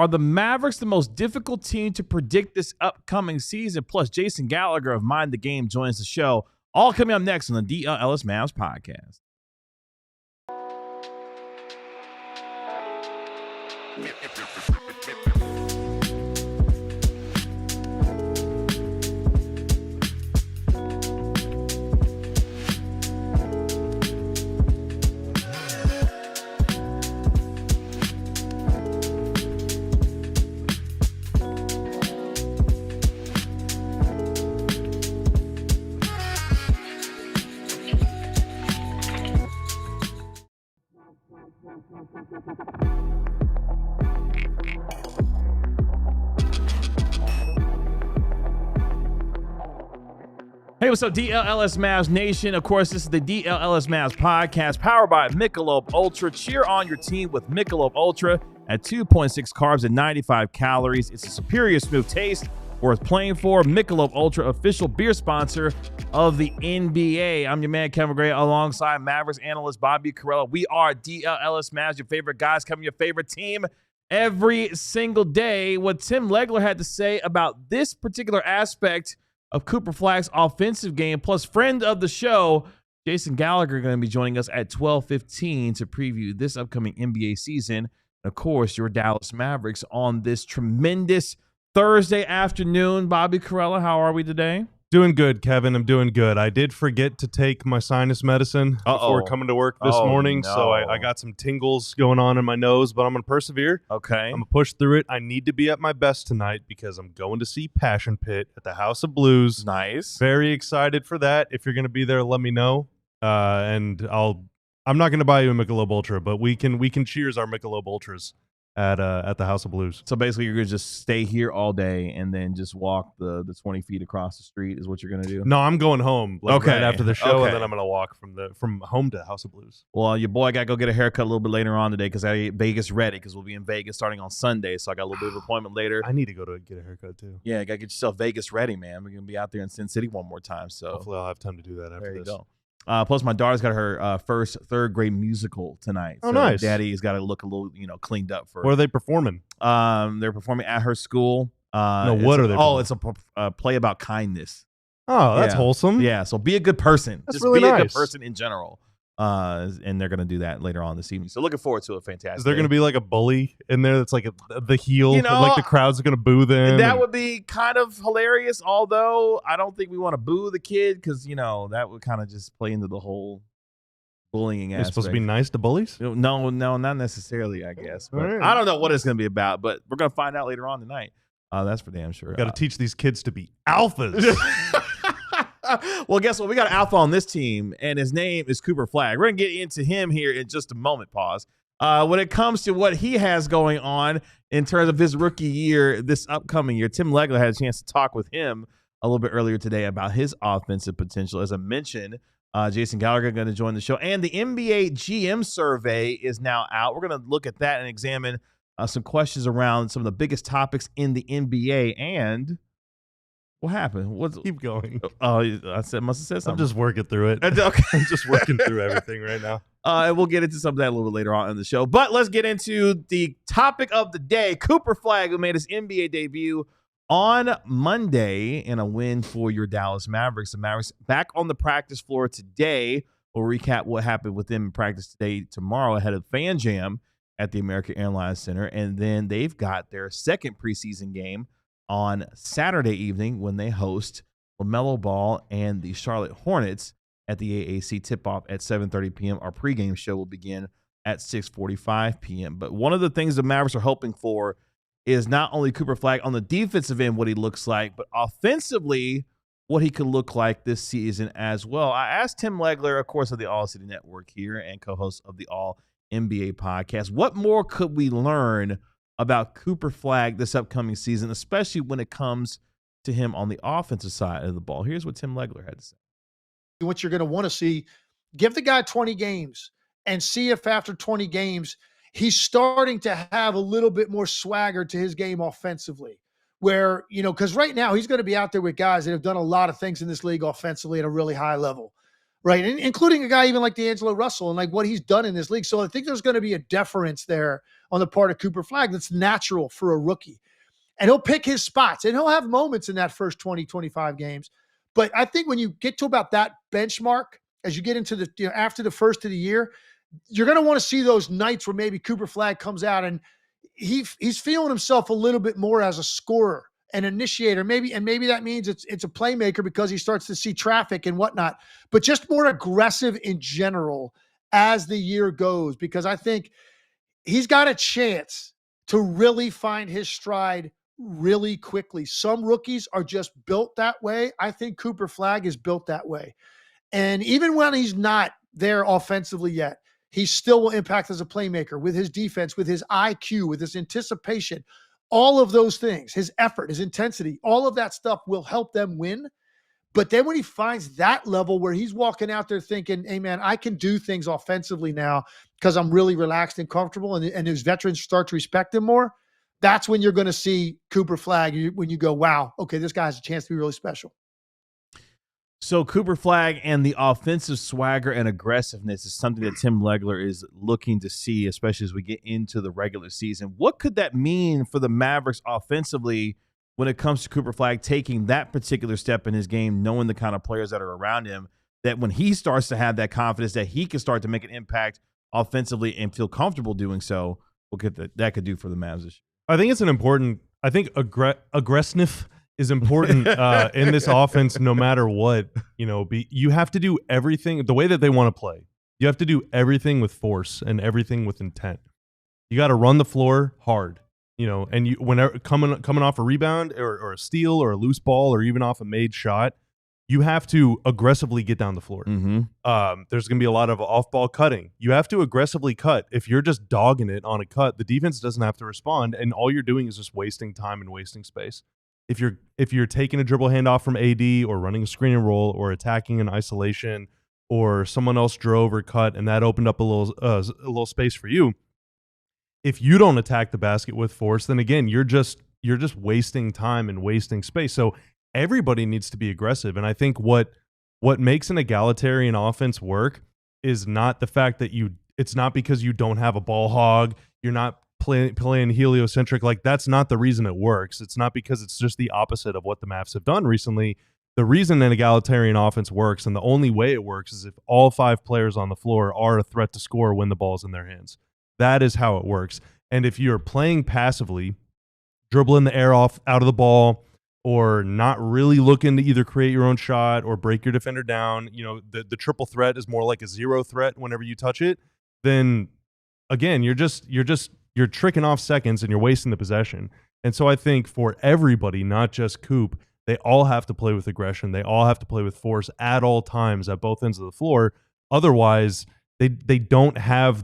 Are the Mavericks the most difficult team to predict this upcoming season? Plus, Jason Gallagher of Mind the Game joins the show. All coming up next on the DLLS Mavs podcast. Hey, what's up, DLLS Mavs Nation? Of course, this is the DLLS Mavs podcast powered by Michelob Ultra. Cheer on your team with Michelob Ultra at 2.6 carbs and 95 calories. It's a superior smooth taste worth playing for. Michelob Ultra, official beer sponsor of the NBA. I'm your man, Kevin Gray, alongside Mavericks analyst Bobby Carrella. We are DLLS Mavs, your favorite guys, covering your favorite team every single day. What Tim Legler had to say about this particular aspect of Cooper Flagg's offensive game, plus friend of the show, Jason Gallagher, going to be joining us at 12:15 to preview this upcoming NBA season. And of course, your Dallas Mavericks on this tremendous Thursday afternoon. Bobby Carrella, how are we today? Doing good, Kevin. I'm doing good. I did forget to take my sinus medicine before coming to work this morning, no. so I got some tingles going on in my nose, but I'm going to persevere. Okay. I'm going to push through it. I need to be at my best tonight because I'm going to see Passion Pit at the House of Blues. Nice. Very excited for that. If you're going to be there, let me know. And I'm not going to buy you a Michelob Ultra, but we can cheers our Michelob Ultras at the House of Blues. So basically, you're going to just stay here all day and then just walk the 20 feet across the street is what you're going to do? No, I'm going home right after the show, Okay. and then I'm going to walk from home to the House of Blues. Well, your boy got to go get a haircut a little bit later on today because I get Vegas ready because we'll be in Vegas starting on Sunday. So I got a little bit of an appointment later. I need to go to get a haircut, too. Yeah, got to get yourself Vegas ready, man. We're going to be out there in Sin City one more time. So Hopefully I'll have time to do that after there you this. go. Plus, my daughter's got her first third grade musical tonight. Oh, so nice. Daddy's got to look a little, cleaned up for. What are they performing? They're performing at her school. What are they? It's a play about kindness. Oh, that's Yeah. wholesome. Yeah, so be a good person. That's Just really be a good nice. person in general. And they're going to do that later on this evening. So looking forward to it. Fantastic. Is there going to be like a bully in there that's like the heel? You know, like the crowd's going to boo them? That would be kind of hilarious, although I don't think we want to boo the kid because, that would kind of just play into the whole bullying You're aspect. supposed to be nice to bullies? No, not necessarily, I guess. But All right. I don't know what it's going to be about, but we're going to find out later on tonight. That's for damn sure. Got to teach these kids to be alphas. Well, guess what? We got an alpha on this team, and his name is Cooper Flagg. We're going to get into him here in just a moment. Pause. When it comes to what he has going on in terms of his rookie year, this upcoming year, Tim Legler had a chance to talk with him a little bit earlier today about his offensive potential. As I mentioned, Jason Gallagher going to join the show, and the NBA GM survey is now out. We're going to look at that and examine some questions around some of the biggest topics in the NBA. And what happened? Keep going. Oh, must have said I'm something. just working through it. Okay. I'm just working through everything right now. And we'll get into some of that a little bit later on in the show. But let's get into the topic of the day. Cooper Flagg, who made his NBA debut on Monday in a win for your Dallas Mavericks. The Mavericks back on the practice floor today. We'll recap what happened with them in practice today, tomorrow, ahead of Fan Jam at the American Airlines Center. And then they've got their second preseason game on Saturday evening when they host LaMelo Ball and the Charlotte Hornets at the AAC tip-off at 7:30 p.m. Our pregame show will begin at 6:45 p.m. But one of the things the Mavericks are hoping for is not only Cooper Flagg on the defensive end, what he looks like, but offensively, what he could look like this season as well. I asked Tim Legler, of course, of the ALLCITY Network here and co-host of the All NBA podcast, what more could we learn about Cooper Flagg this upcoming season, especially when it comes to him on the offensive side of the ball? Here's what Tim Legler had to say. What you're going to want to see, give the guy 20 games and see if after 20 games, he's starting to have a little bit more swagger to his game offensively, where, because right now he's going to be out there with guys that have done a lot of things in this league offensively at a really high level. right? And including a guy even like D'Angelo Russell and like what he's done in this league. So I think there's going to be a deference there on the part of Cooper Flagg that's natural for a rookie. And he'll pick his spots and he'll have moments in that first 20, 25 games. But I think when you get to about that benchmark, as you get into the, after the first of the year, you're going to want to see those nights where maybe Cooper Flagg comes out and he's feeling himself a little bit more as a scorer, an initiator, maybe that means it's a playmaker because he starts to see traffic and whatnot, but just more aggressive in general as the year goes, because I think he's got a chance to really find his stride really quickly. Some rookies are just built that way. I think Cooper Flagg is built that way. And even when he's not there offensively yet, he still will impact as a playmaker with his defense, with his IQ, with his anticipation, all of those things, his effort, his intensity, all of that stuff will help them win. But then when he finds that level where he's walking out there thinking, hey, man, I can do things offensively now because I'm really relaxed and comfortable, and his veterans start to respect him more, that's when you're going to see Cooper Flagg, when you go, wow, okay, this guy has a chance to be really special. So Cooper Flagg and the offensive swagger and aggressiveness is something that Tim Legler is looking to see, especially as we get into the regular season. What could that mean for the Mavericks offensively when it comes to Cooper Flagg taking that particular step in his game, knowing the kind of players that are around him, that when he starts to have that confidence that he can start to make an impact offensively and feel comfortable doing so, what could that could do for the Mavs this year? I think it's an important – I think aggressiveness – is important in this offense no matter what. You have to do everything the way that they want to play. You have to do everything with force and everything with intent. You got to run the floor hard, and you whenever coming off a rebound or a steal or a loose ball or even off a made shot, you have to aggressively get down the floor. Mm-hmm. There's going to be a lot of off-ball cutting. You have to aggressively cut. If you're just dogging it on a cut, the defense doesn't have to respond, and all you're doing is just wasting time and wasting space. If you're taking a dribble handoff from AD or running a screen and roll or attacking in isolation or someone else drove or cut and that opened up a little space for you, if you don't attack the basket with force, then again you're just wasting time and wasting space. So everybody needs to be aggressive, and I think what makes an egalitarian offense work is not the fact that it's not because you don't have a ball hog, you're not playing heliocentric. Like, that's not the reason it works. It's not because it's just the opposite of what the Mavs have done recently. The reason an egalitarian offense works, and the only way it works, is if all 5 players on the floor are a threat to score when the ball's in their hands. That is how it works. And if you're playing passively, dribbling the air out of the ball, or not really looking to either create your own shot or break your defender down, the triple threat is more like a 0 threat whenever you touch it, then again, you're tricking off seconds and you're wasting the possession. And so I think for everybody, not just Coop, they all have to play with aggression. They all have to play with force at all times at both ends of the floor. Otherwise, they don't have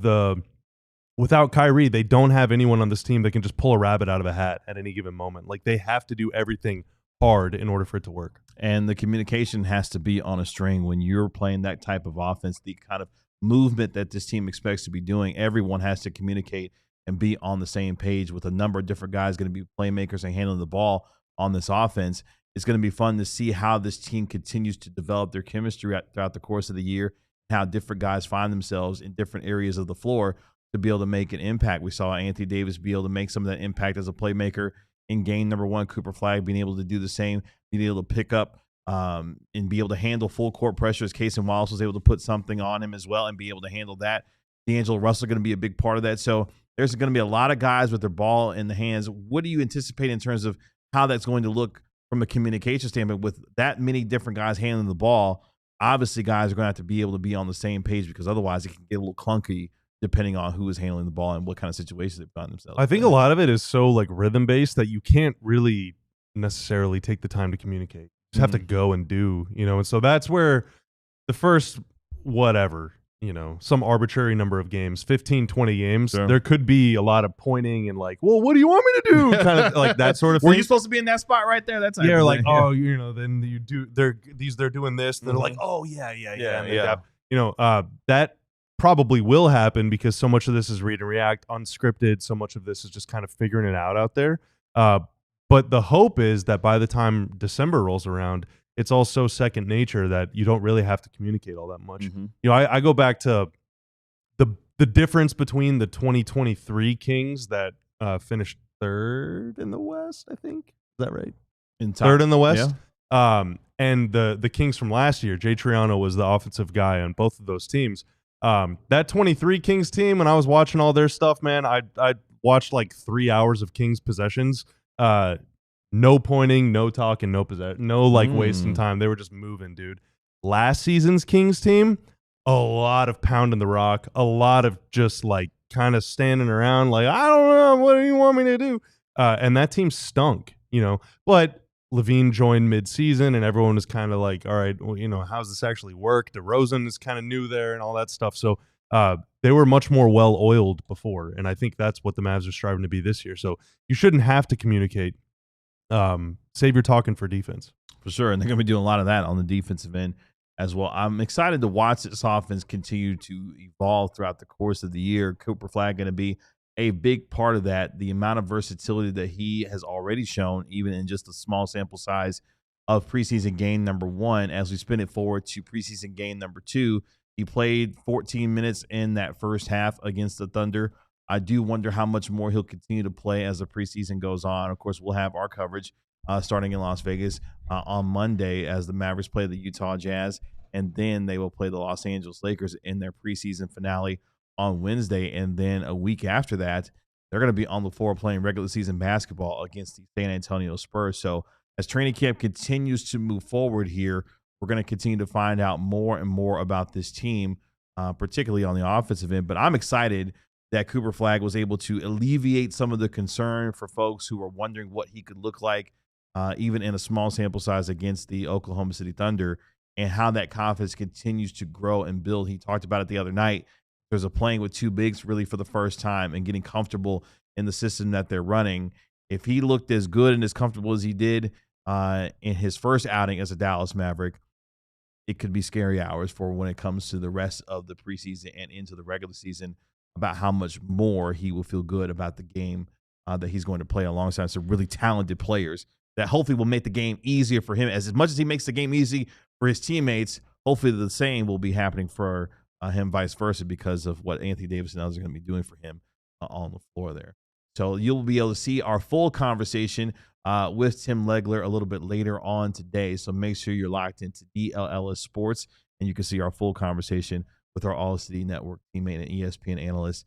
without Kyrie, they don't have anyone on this team that can just pull a rabbit out of a hat at any given moment. Like, they have to do everything hard in order for it to work. And the communication has to be on a string when you're playing that type of offense, the kind of movement that this team expects to be doing. Everyone has to communicate and be on the same page, with a number of different guys going to be playmakers and handling the ball on this offense. It's going to be fun to see how this team continues to develop their chemistry throughout the course of the year, how different guys find themselves in different areas of the floor to be able to make an impact. We saw Anthony Davis be able to make some of that impact as a playmaker in game number 1, Cooper Flagg being able to do the same, being able to pick up and be able to handle full court pressure, as Casey Wallace was able to put something on him as well and be able to handle that. D'Angelo Russell going to be a big part of that. So there's going to be a lot of guys with their ball in the hands. What do you anticipate in terms of how that's going to look from a communication standpoint with that many different guys handling the ball? Obviously, guys are going to have to be able to be on the same page, because otherwise it can get a little clunky depending on who is handling the ball and what kind of situations they've gotten themselves. I think a lot of it is so like rhythm based that you can't really necessarily take the time to communicate. You just have to go and do, and so that's where the first some arbitrary number of games, 15, 20 games, sure, there could be a lot of pointing and like, well, what do you want me to do? Kind of like that sort of thing. Were you supposed to be in that spot right there? That's like, oh, then you do, they're doing this. And they're like, oh, yeah. That probably will happen because so much of this is read and react, unscripted. So much of this is just kind of figuring it out there. But the hope is that by the time December rolls around, it's all so second nature that you don't really have to communicate all that much. Mm-hmm. You know, I go back to the difference between the 2023 Kings that finished third in the West, I think. Is that right? Third in the West. Yeah. And the Kings from last year, Jay Triano was the offensive guy on both of those teams. That 23 Kings team, when I was watching all their stuff, man, I watched like 3 hours of Kings possessions. No pointing, no talking, no wasting time. They were just moving, dude. Last season's Kings team, a lot of pounding the rock, a lot of just like kind of standing around like, I don't know, what do you want me to do? And that team stunk, you know. But Levine joined mid-season, and everyone was kind of like, all right, well, you know, how's this actually work? DeRozan is kind of new there and all that stuff. So they were much more well-oiled before, and I think that's what the Mavs are striving to be this year. So you shouldn't have to communicate. Save your talking for defense. For sure, and they're going to be doing a lot of that on the defensive end as well. I'm excited to watch this offense continue to evolve throughout the course of the year. Cooper Flagg going to be a big part of that. The amount of versatility that he has already shown, even in just a small sample size of preseason game number 1, as we spin it forward to preseason game number 2, he played 14 minutes in that first half against the Thunder. I do wonder how much more he'll continue to play as the preseason goes on. Of course, we'll have our coverage starting in Las Vegas on Monday as the Mavericks play the Utah Jazz, and then they will play the Los Angeles Lakers in their preseason finale on Wednesday. And then a week after that, they're going to be on the floor playing regular season basketball against the San Antonio Spurs. So as training camp continues to move forward here, we're going to continue to find out more and more about this team, particularly on the offensive end. But I'm excited that Cooper Flagg was able to alleviate some of the concern for folks who were wondering what he could look like, even in a small sample size against the Oklahoma City Thunder, and how that confidence continues to grow and build. He talked about it the other night. There's a playing with two bigs really for the first time and getting comfortable in the system that they're running. If he looked as good and as comfortable as he did in his first outing as a Dallas Maverick, it could be scary hours for when it comes to the rest of the preseason and into the regular season about how much more he will feel good about the game that he's going to play alongside some really talented players that hopefully will make the game easier for him. As much as he makes the game easy for his teammates, hopefully the same will be happening for him vice versa because of what Anthony Davis and others are going to be doing for him on the floor there. So you'll be able to see our full conversation with Tim Legler a little bit later on today. So make sure you're locked into DLLS Sports, and you can see our full conversation with our ALLCITY Network teammate and ESPN analyst,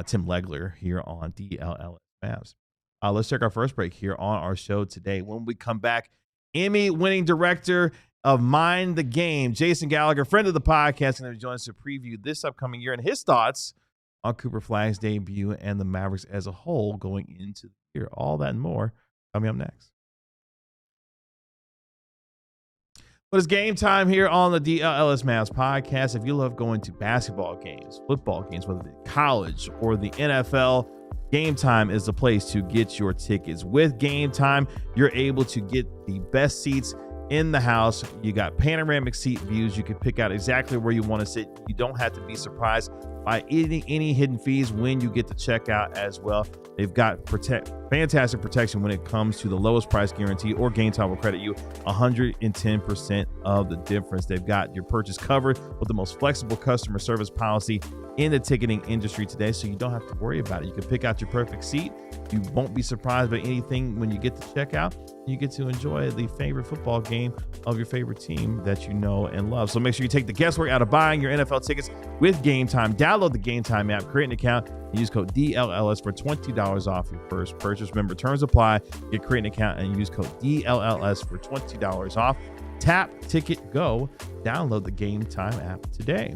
Tim Legler, here on DLLS Mavs. Let's take our first break here on our show today. When we come back, Emmy-winning director of Mind the Game, Jason Gallagher, friend of the podcast, and join us to preview this upcoming year and his thoughts on Cooper Flagg's debut and the Mavericks as a whole going into the year. All that and more coming up next. But it's game time here on the DLLS Mavs podcast. If you love going to basketball games, football games, whether it's college or the NFL, Game Time is the place to get your tickets. With Game Time, you're able to get the best seats in the house. You got panoramic seat views. You can pick out exactly where you want to sit. You don't have to be surprised by any hidden fees when you get to check out as well. They've got fantastic protection when it comes to the lowest price guarantee, or Game Time will credit you 110% of the difference. They've got your purchase covered with the most flexible customer service policy in the ticketing industry today, so you don't have to worry about it. You can pick out your perfect seat. You won't be surprised by anything when you get to check out. You get to enjoy the favorite football game of your favorite team that you know and love. So make sure you take the guesswork out of buying your NFL tickets with Game Time. Download the Game Time app, create an account, and use code DLLS for $20 off your first purchase. Remember, terms apply. Create an account and use code DLLS for $20 off. Tap, ticket, go. Download the Game Time app today.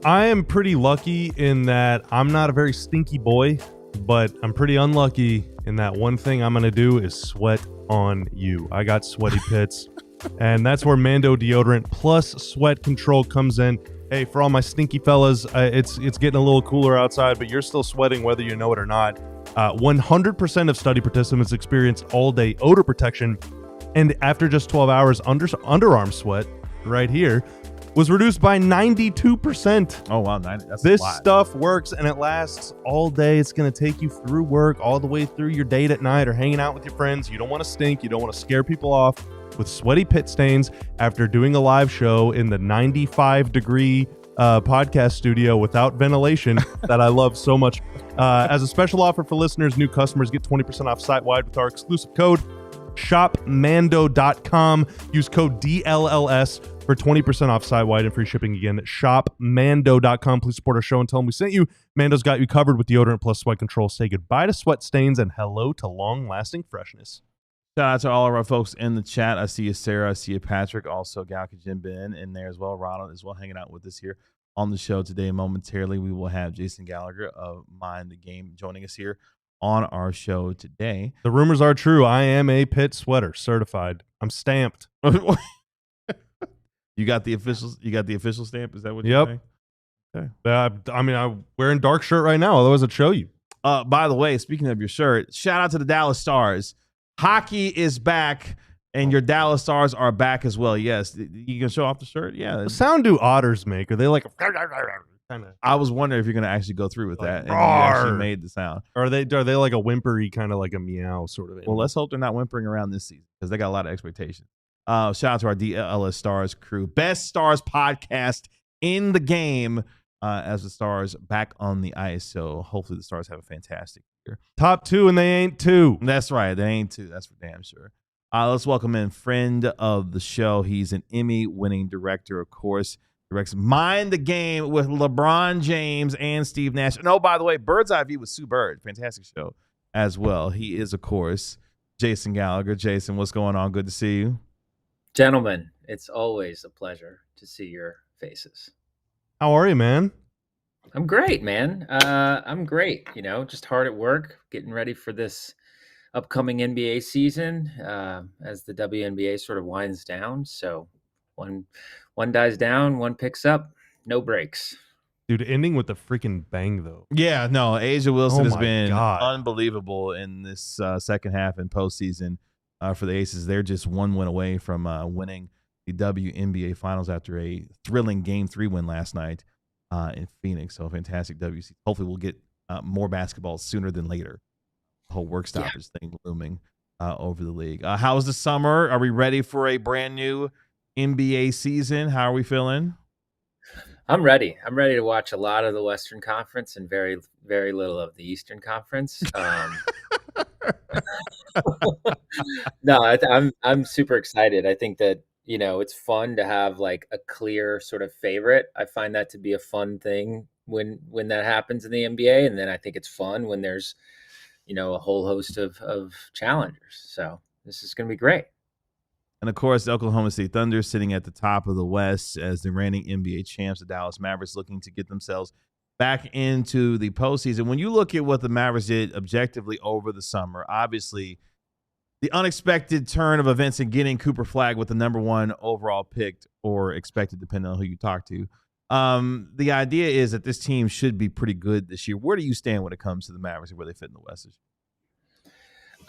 I am pretty lucky in that I'm not a very stinky boy, but I'm pretty unlucky in that one thing I'm going to do is sweat on you. I got sweaty pits, and that's where Mando deodorant plus sweat control comes in. Hey, for all my stinky fellas, it's getting a little cooler outside, but you're still sweating whether you know it or not. 100% of study participants experience all-day odor protection, and after just 12 hours, underarm sweat right here was reduced by 92%. Oh, wow. That's this stuff works, and it lasts all day. It's going to take you through work, all the way through your date at night or hanging out with your friends. You don't want to stink. You don't want to scare people off. with sweaty pit stains after doing a live show in the 95-degree podcast studio without ventilation that I love so much. As a special offer for listeners, new customers get 20% off site-wide with our exclusive code, shopmando.com. Use code DLLS for 20% off site-wide and free shipping again at shopmando.com. Please support our show and tell them we sent you. Mando's got you covered with deodorant plus sweat control. Say goodbye to sweat stains and hello to long-lasting freshness. Shout out to all of our folks in the chat. I see you, Sarah. I see you, Patrick. Also, Galka Jim Ben in there as well. Ronald as well hanging out with us here on the show today. Momentarily, we will have Jason Gallagher of Mind the Game joining us here on our show today. The rumors are true. I am a pit sweater, certified. I'm stamped. You got the official stamp? Is that what you're saying? Okay. I'm wearing dark shirt right now, otherwise I'd show you. By the way, speaking of your shirt, shout out to the Dallas Stars. Hockey is back, and your Dallas Stars are back as well. Yes. You can show off the shirt? Yeah. The sound do otters make? Are they like kind of? I was wondering if you're going to actually go through with that. And you actually made the sound. Or are they like a whimpery, kind of like a meow sort of animal? Well, let's hope they're not whimpering around this season because they got a lot of expectations. Shout out to our DLLS Stars crew. Best Stars podcast in the game as the Stars back on the ice. So hopefully the Stars have a fantastic year. Top 2 and they ain't 2. That's right. They ain't 2. That's for damn sure. Let's welcome in friend of the show. He's an Emmy-winning director, of course. Directs Mind the Game with LeBron James and Steve Nash. And oh, by the way, Bird's Eye View with Sue Bird. Fantastic show as well. He is, of course, Jason Gallagher. Jason, what's going on? Good to see you. Gentlemen, it's always a pleasure to see your faces. How are you, man? I'm great, man. I'm great. Just hard at work, getting ready for this upcoming NBA season as the WNBA sort of winds down. So one dies down, one picks up, no breaks. Dude, ending with a freaking bang, though. Yeah, no, Asia Wilson has been God. unbelievable in this second half and postseason for the Aces. They're just one win away from winning the WNBA Finals after a thrilling Game 3 win last night in Phoenix. So fantastic WC. Hopefully we'll get more basketball sooner than later. The whole work stoppage thing looming over the league. How was the summer? Are we ready for a brand new NBA season? How are we feeling? I'm ready. I'm ready to watch a lot of the Western Conference and very, very little of the Eastern Conference. No, I'm super excited. I think that, it's fun to have like a clear sort of favorite. I find that to be a fun thing when that happens in the NBA. And then I think it's fun when there's, a whole host of challengers. So this is going to be great. And, of course, the Oklahoma City Thunder sitting at the top of the West as the reigning NBA champs, the Dallas Mavericks looking to get themselves back into the postseason. When you look at what the Mavericks did objectively over the summer, obviously the unexpected turn of events in getting Cooper Flagg with the number 1 overall picked or expected, depending on who you talk to. The idea is that this team should be pretty good this year. Where do you stand when it comes to the Mavericks and where they fit in the West this year?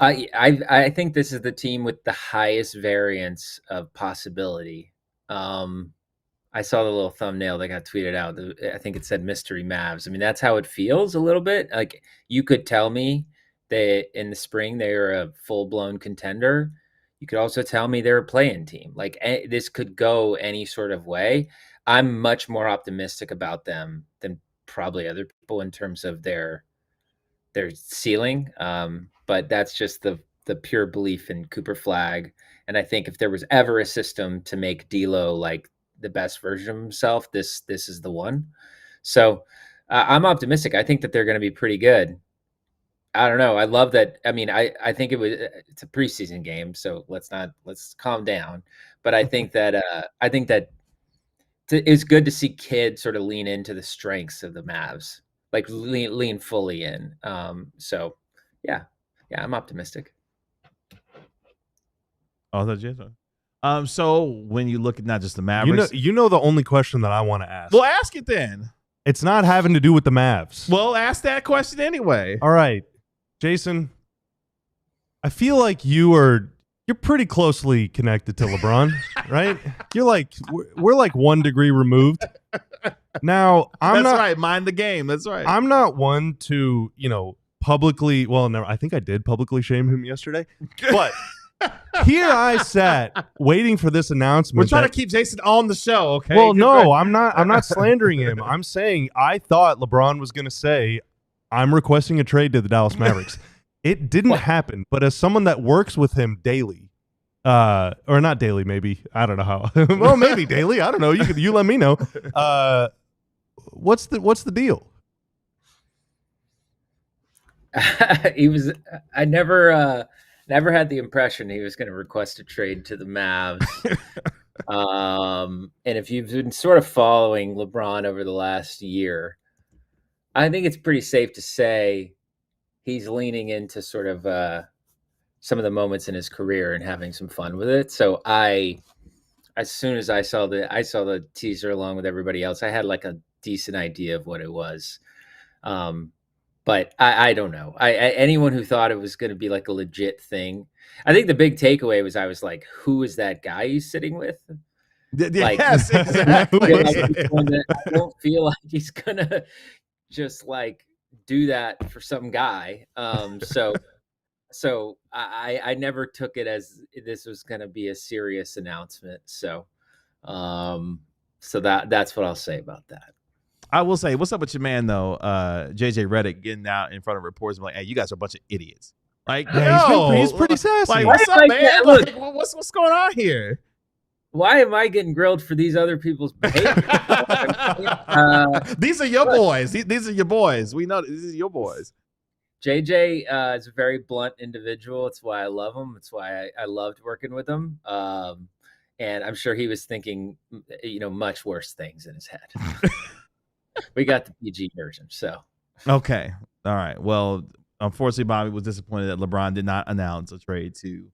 I think this is the team with the highest variance of possibility. I saw the little thumbnail that got tweeted out. I think it said Mystery Mavs. I mean, that's how it feels a little bit. Like you could tell me that in the spring they were a full-blown contender. You could also tell me they're a play-in team. Like this could go any sort of way. I'm much more optimistic about them than probably other people in terms of their ceiling. But that's just the pure belief in Cooper Flagg. And I think if there was ever a system to make D'Lo like the best version of himself, this is the one. So I'm optimistic. I think that they're going to be pretty good. I don't know. I love that. I mean, I think it's a preseason game, so let's calm down. But I think that it's good to see kids sort of lean into the strengths of the Mavs, like lean fully in. So yeah, I'm optimistic. Oh, that's Jason. So when you look at not just the Mavericks, you know the only question that I want to ask. Well, ask it then. It's not having to do with the Mavs. Well, ask that question anyway. All right, Jason. I feel like you're pretty closely connected to LeBron, right? You're like we're like 1 degree removed. Now, That's right. Mind the game. That's right. I'm not one to, publicly. Well, no, I think I did publicly shame him yesterday, but Here I sat waiting for this announcement. We're trying to keep Jason on the show, okay? Well, no, I'm not slandering him. I'm saying I thought LeBron was going to say, I'm requesting a trade to the Dallas Mavericks. It didn't happen, but as someone that works with him daily, or not daily, maybe, I don't know how. Well, maybe daily. I don't know. You let me know. What's the deal? I never had the impression he was going to request a trade to the Mavs. And if you've been sort of following LeBron over the last year, I think it's pretty safe to say he's leaning into sort of some of the moments in his career and having some fun with it. So as soon as I saw the teaser along with everybody else, I had like a decent idea of what it was. But I don't know. Anyone who thought it was going to be like a legit thing, I think the big takeaway was I was like, who is that guy he's sitting with? Like, yes, exactly. I don't feel like he's gonna just like do that for some guy. So I never took it as this was going to be a serious announcement. So that's what I'll say about that. I will say, what's up with your man though, JJ Redick, getting out in front of reporters and like, hey, you guys are a bunch of idiots. Like, Yeah, he's pretty sassy. Like, what's up, man? Like, what's going on here? Why am I getting grilled for these other people's behavior? These are your boys. These are your boys. We know these are your boys. JJ is a very blunt individual. It's why I love him. It's why I loved working with him. And I'm sure he was thinking, much worse things in his head. We got the PG version, so. Okay. All right. Well, unfortunately, Bobby was disappointed that LeBron did not announce a trade to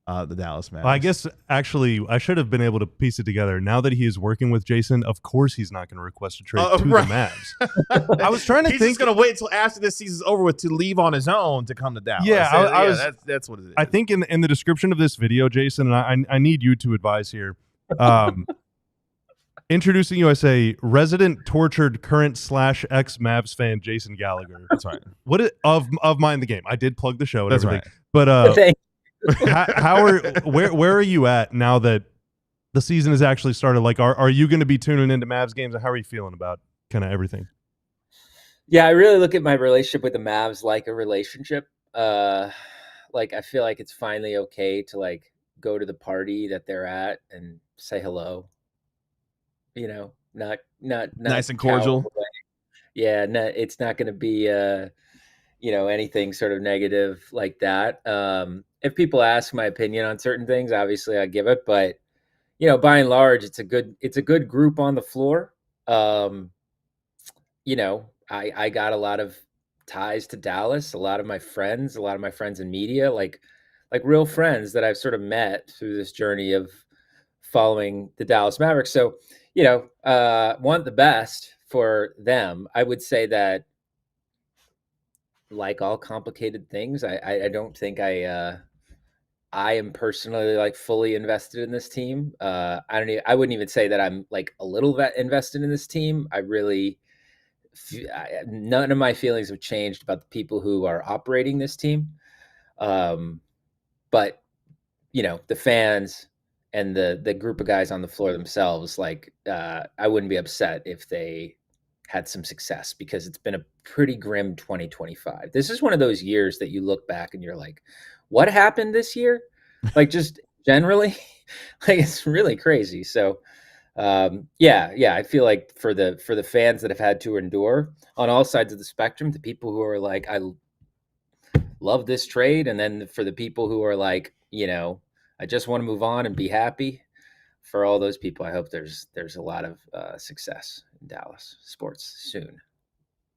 the Dallas Mavericks. Well, I guess actually I should have been able to piece it together. Now that he is working with Jason, of course he's not going to request a trade to the Mavs. I was trying to think. He's going to wait until after this season's over with to leave on his own to come to Dallas. Yeah, that's what it is. I think in the description of this video, Jason, and I need you to advise here. Introducing you, I say, resident tortured current / ex Mavs fan Jason Gallagher. That's right. Of Mind the Game. I did plug the show and That's everything. right. But where are you at now that the season has actually started? Like, are you going to be tuning into Mavs games? And how are you feeling about kind of everything? Yeah, I really look at my relationship with the Mavs like a relationship. Like, I feel like it's finally okay to like go to the party that they're at and say hello. Not nice and cordial. Yeah, it's not going to be anything sort of negative like that. If people ask my opinion on certain things, obviously I give it, but by and large, it's a good group on the floor. I got a lot of ties to Dallas, a lot of my friends in media, like real friends that I've sort of met through this journey of following the Dallas Mavericks. So, want the best for them. I would say that, like all complicated things, I don't think I am personally like fully invested in this team. I wouldn't even say that I'm like a little invested in this team. None of my feelings have changed about the people who are operating this team. But the fans and the group of guys on the floor themselves, like, I wouldn't be upset if they had some success, because it's been a pretty grim 2025. This is one of those years that you look back and you're like, what happened this year? Like, just generally, like, it's really crazy. So, I feel like for the fans that have had to endure on all sides of the spectrum, the people who are like, I love this trade, and then for the people who are like, I just want to move on and be happy. For all those people, I hope there's a lot of success in Dallas sports soon.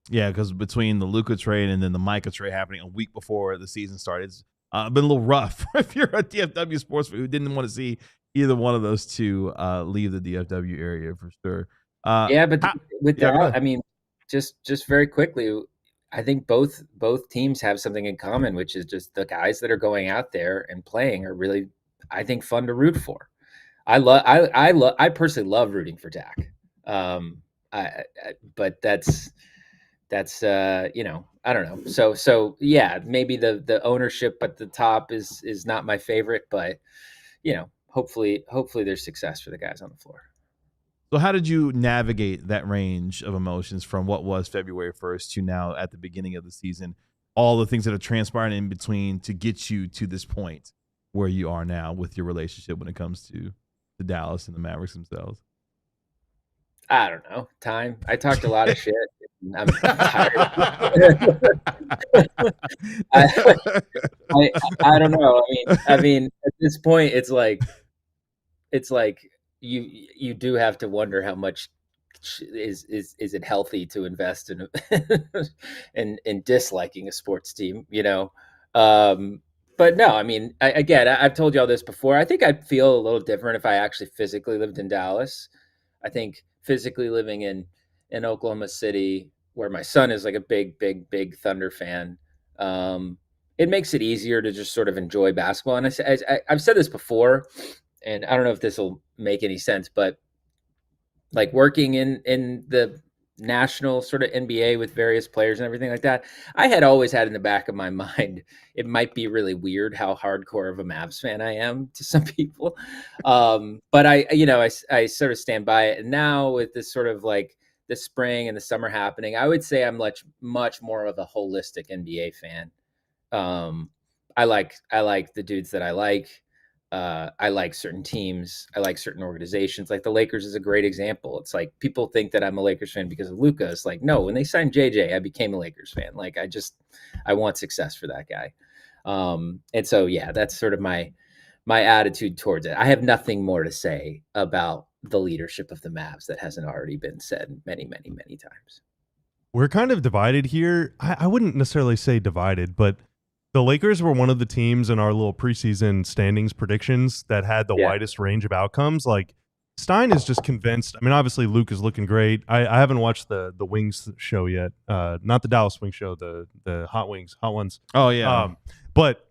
Yeah, because between the Luka trade and then the Micah trade happening a week before the season started, it's been a little rough if you're a DFW sports fan who didn't want to see either one of those two leave the DFW area for sure. I mean, just very quickly, I think both teams have something in common, which is just the guys that are going out there and playing are really, I think, fun to root for. I personally love rooting for Dak. But that's that's I don't know. So yeah, maybe the ownership at the top is not my favorite, but hopefully there's success for the guys on the floor. So how did you navigate that range of emotions from what was February 1st to now at the beginning of the season, all the things that are transpiring in between to get you to this point where you are now with your relationship when it comes to the Dallas and the Mavericks themselves? I don't know. Time. I talked a lot of shit. I'm tired. I don't know. I mean, at this point, it's like you do have to wonder how much is it healthy to invest in in disliking a sports team, but no, I mean, I've told you all this before. I think I'd feel a little different if I actually physically lived in Dallas. I think physically living in Oklahoma City, where my son is like a big Thunder fan, it makes it easier to just sort of enjoy basketball. And I've said this before, and I don't know if this will make any sense, but like working in the national sort of NBA with various players and everything like that, I had always had in the back of my mind, it might be really weird how hardcore of a Mavs fan I am to some people. But I sort of stand by it. And now with this sort of like the spring and the summer happening, I would say I'm much more of a holistic NBA fan. I like the dudes that I like. I like certain teams. I like certain organizations. Like the Lakers is a great example. It's like people think that I'm a Lakers fan because of Luka. It's like, no, when they signed JJ, I became a Lakers fan. Like I want success for that guy. And so, yeah, that's sort of my attitude towards it. I have nothing more to say about the leadership of the Mavs that hasn't already been said many, many, many times. We're kind of divided here. I wouldn't necessarily say divided, but the Lakers were one of the teams in our little preseason standings predictions that had the widest range of outcomes. Like Stein is just convinced. I mean, obviously Luke is looking great. I haven't watched the Wings show yet. Not the Dallas Wings show, the Hot Ones. Oh yeah. But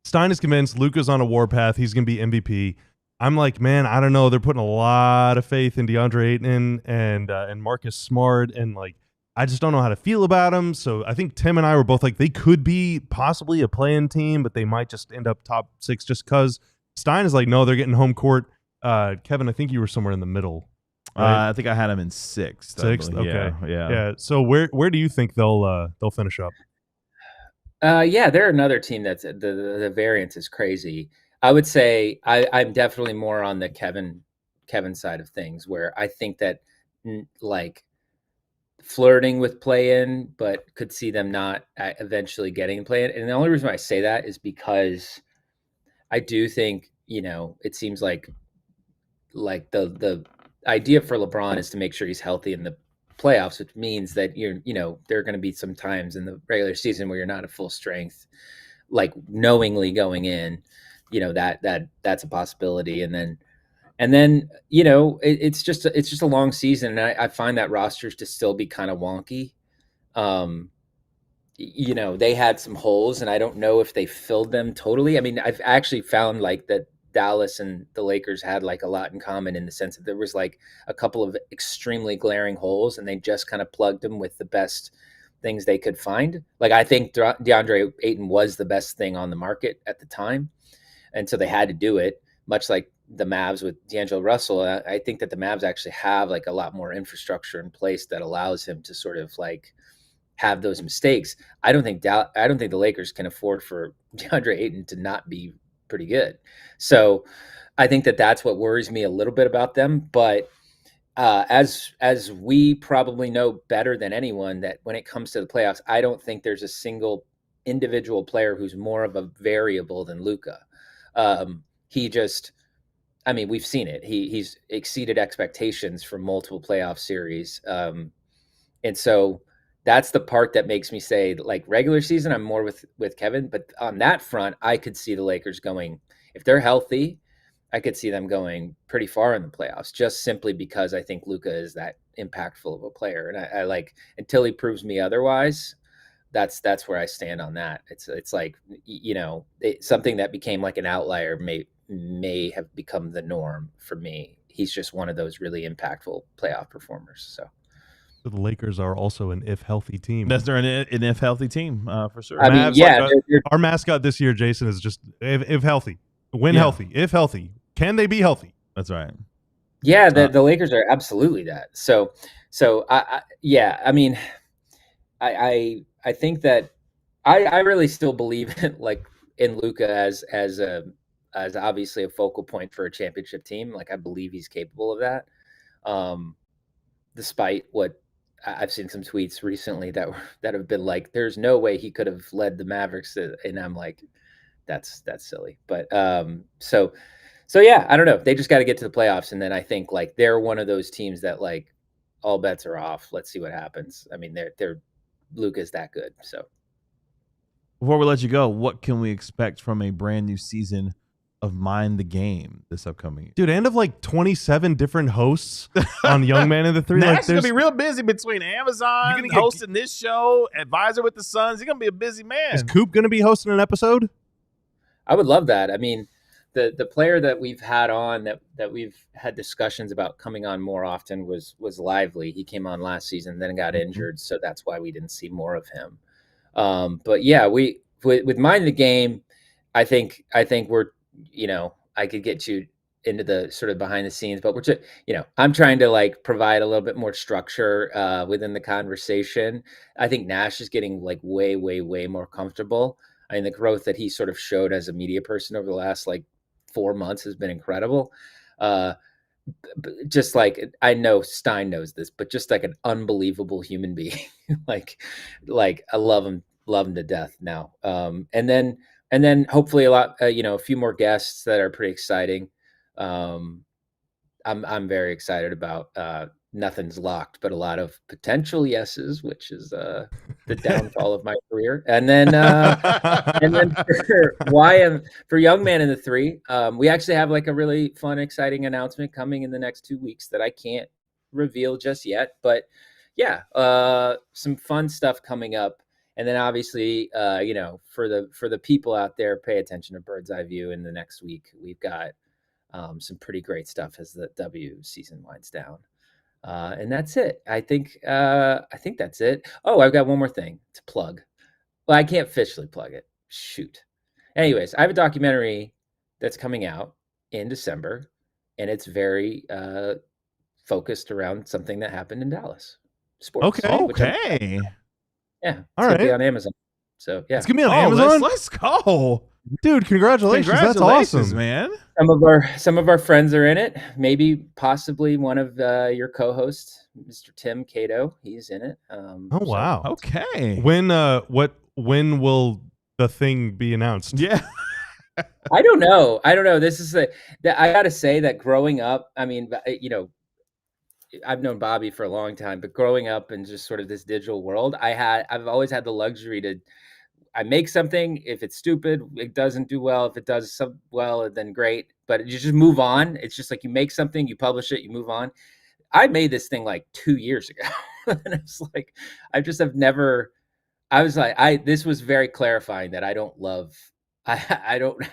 Stein is convinced Luka's on a warpath. He's going to be MVP. I'm like, man, I don't know. They're putting a lot of faith in DeAndre Ayton and Marcus Smart, and like, I just don't know how to feel about them. So I think Tim and I were both like, they could be possibly a play-in team, but they might just end up top 6 just because. Stein is like, no, they're getting home court. Kevin, I think you were somewhere in the middle. Right? I think I had them in 6th. 6th, okay, yeah. So where do you think they'll finish up? Yeah, they're another team that's the variance is crazy. I would say I'm definitely more on the Kevin side of things, where I think that like flirting with play-in, but could see them not eventually getting play-in. And the only reason why I say that is because I do think, it seems like the idea for LeBron is to make sure he's healthy in the playoffs, which means that there are going to be some times in the regular season where you're not at full strength, like knowingly going in, that's a possibility. And then it's just a long season, and I find that rosters to still be kind of wonky. They had some holes, and I don't know if they filled them totally. I mean, I've actually found like that Dallas and the Lakers had like a lot in common in the sense that there was like a couple of extremely glaring holes, and they just kind of plugged them with the best things they could find. Like I think DeAndre Ayton was the best thing on the market at the time, and so they had to do it, much like the Mavs with D'Angelo Russell. I think that the Mavs actually have like a lot more infrastructure in place that allows him to sort of like have those mistakes. I don't think the Lakers can afford for DeAndre Ayton to not be pretty good. So I think that that's what worries me a little bit about them. But as we probably know better than anyone, that when it comes to the playoffs, I don't think there's a single individual player who's more of a variable than Luka. We've seen it. He's exceeded expectations for multiple playoff series. And so that's the part that makes me say, like, regular season, I'm more with Kevin. But on that front, I could see the Lakers going, if they're healthy, I could see them going pretty far in the playoffs, just simply because I think Luka is that impactful of a player. And I like, until he proves me otherwise, that's where I stand on that. It's like, something that became like an outlier may have become the norm for me. He's just one of those really impactful playoff performers. The Lakers are also an if healthy team. They're an if healthy team for sure. I mean, yeah, our mascot this year, Jason, is just if healthy, healthy, if healthy. Can they be healthy? That's right. Yeah, the Lakers are absolutely that. So I mean, I think that I really still believe in Luka as obviously a focal point for a championship team. Like, I believe he's capable of that. Despite what I've seen some tweets recently that have been like, there's no way he could have led the Mavericks, and I'm like, that's silly. But so yeah, I don't know. They just got to get to the playoffs, and then I think like they're one of those teams that like all bets are off. Let's see what happens. I mean, they're Luka's that good. So before we let you go, what can we expect from a brand new season of Mind the Game this upcoming year? Dude, and of like 27 different hosts on Young Man in the Three. Nash is going to be real busy between Amazon, hosting this show, advisor with the Suns. He's going to be a busy man. Is Coop going to be hosting an episode? I would love that. I mean, the player that we've had on that we've had discussions about coming on more often was Lively. He came on last season, then got injured, so that's why we didn't see more of him. But yeah, with Mind the Game, I think we're, I could get you into the sort of behind the scenes, but we're just, I'm trying to like provide a little bit more structure within the conversation. I think Nash is getting like way, way, way more comfortable. I mean, the growth that he sort of showed as a media person over the last like 4 months has been incredible. Just like, I know Stein knows this, but just like an unbelievable human being. like I love him to death now. And then hopefully a lot, a few more guests that are pretty exciting. I'm very excited about nothing's locked, but a lot of potential yeses, which is the downfall of my career. And then for Young Man in the Three, we actually have like a really fun, exciting announcement coming in the next 2 weeks that I can't reveal just yet. But yeah, some fun stuff coming up. And then obviously, for the people out there, pay attention to Bird's Eye View in the next week. We've got some pretty great stuff as the W season winds down. And that's it. I think that's it. Oh, I've got one more thing to plug. Well, I can't officially plug it. Shoot. Anyways, I have a documentary that's coming out in December, and it's very focused around something that happened in Dallas. Sports. Okay. Yeah. All right. Be on Amazon. So yeah. It's gonna be on Amazon. Let's go. Dude, congratulations. That's awesome, man. Some of our friends are in it. Maybe possibly one of your co-hosts, Mr. Tim Cato. He's in it. Wow. Okay. When will the thing be announced? Yeah. I don't know. This is I gotta say that growing up, I mean, I've known Bobby for a long time, but growing up in just sort of this digital world, I've always had the luxury to, I make something. If it's stupid, it doesn't do well. If it does well, then great. But you just move on. It's just like you make something, you publish it, you move on. I made this thing like 2 years ago. And it's like, this was very clarifying that I don't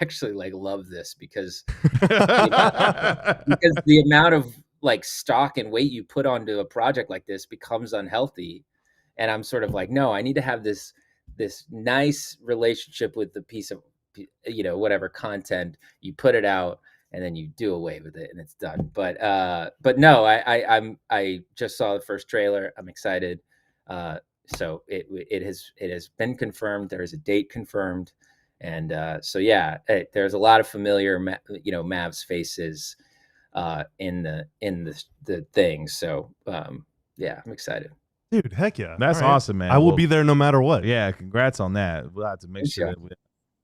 actually like love this because the amount of like stock and weight you put onto a project like this becomes unhealthy. And I'm sort of like, no, I need to have this nice relationship with the piece of, whatever content you put it out, and then you do away with it and it's done. But no, I just saw the first trailer. I'm excited. So it has been confirmed. There is a date confirmed. And so, yeah, there's a lot of familiar, Mavs faces in the thing. So, yeah, I'm excited. Dude, heck yeah. That's awesome, man. I will be there no matter what. Yeah, congrats on that. We'll have to make sure that we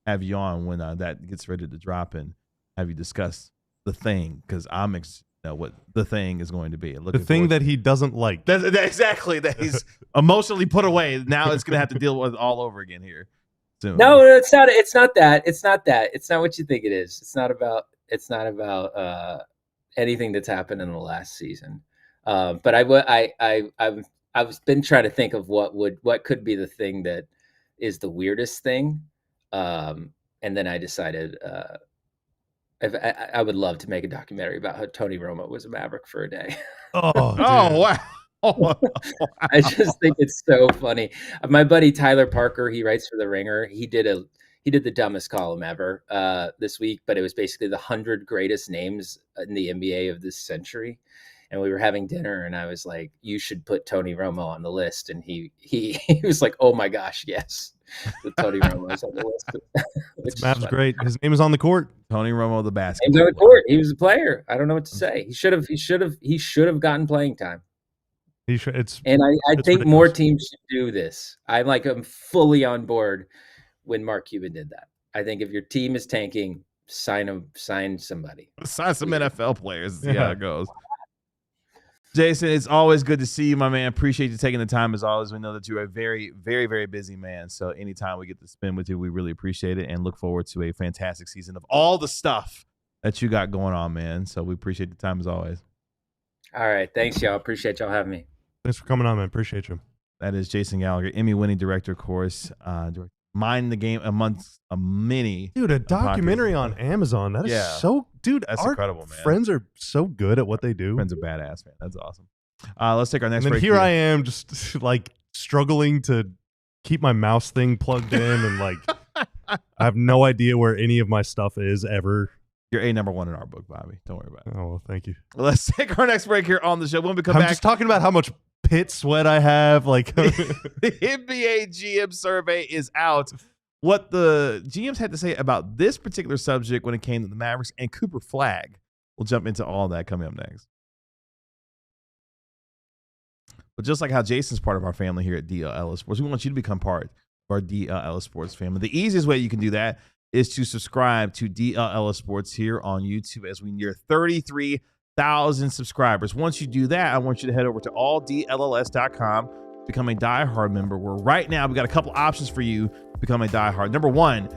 have you on when that gets ready to drop and have you discuss the thing, because I'm what the thing is going to be. The thing that he doesn't like. Exactly. That he's emotionally put away. Now it's going to have to deal with all over again here soon. No, it's not that. It's not what you think it is. It's not about anything that's happened in the last season. But I've been trying to think of what could be the thing that is the weirdest thing. And then I decided I would love to make a documentary about how Tony Romo was a Maverick for a day. Oh, wow. I just think it's so funny. My buddy Tyler Parker, he writes for The Ringer. He did the dumbest column ever this week, but it was basically the 100 greatest names in the NBA of this century. And we were having dinner, and I was like, "You should put Tony Romo on the list." And he was like, "Oh my gosh, yes, the Tony Romo's on the list." It's Mavs great. His name is on the court. Tony Romo, the He's basketball on the court. He was a player. I don't know what to say. He should have gotten playing time. He should. I think ridiculous. More teams should do this. I'm fully on board when Mark Cuban did that. I think if your team is tanking, sign somebody. Sign some NFL players. See how it goes. Jason, it's always good to see you, my man. Appreciate you taking the time as always. We know that you're a very, very, very busy man. So anytime we get to spend with you, we really appreciate it and look forward to a fantastic season of all the stuff that you got going on, man. So we appreciate the time as always. All right. Thanks, y'all. Appreciate y'all having me. Thanks for coming on, man. Appreciate you. That is Jason Gallagher, Emmy-winning director, of course. Mind the Game amongst a mini. Dude, a documentary on Amazon. That is so, dude, that's incredible, man. Friends are so good at what they do. Friends are badass, man. That's awesome. Let's take our next break. And here I am just like struggling to keep my mouse thing plugged in and like I have no idea where any of my stuff is ever. You're number one in our book, Bobby. Don't worry about it. Oh, well, thank you. Let's take our next break here on the show. When we come I'm back, just talking about how much pit sweat I have. Like the NBA GM survey is out. What the GMs had to say about this particular subject when it came to the Mavericks and Cooper Flagg. We'll jump into all that coming up next. But just like how Jason's part of our family here at DLLS Sports, we want you to become part of our DLLS Sports family. The easiest way you can do that is to subscribe to DLLS Sports here on YouTube as we near 33,000 subscribers. Once you do that, I want you to head over to alldlls.com, become a diehard member, where right now we got a couple options for you to become a diehard. Number one,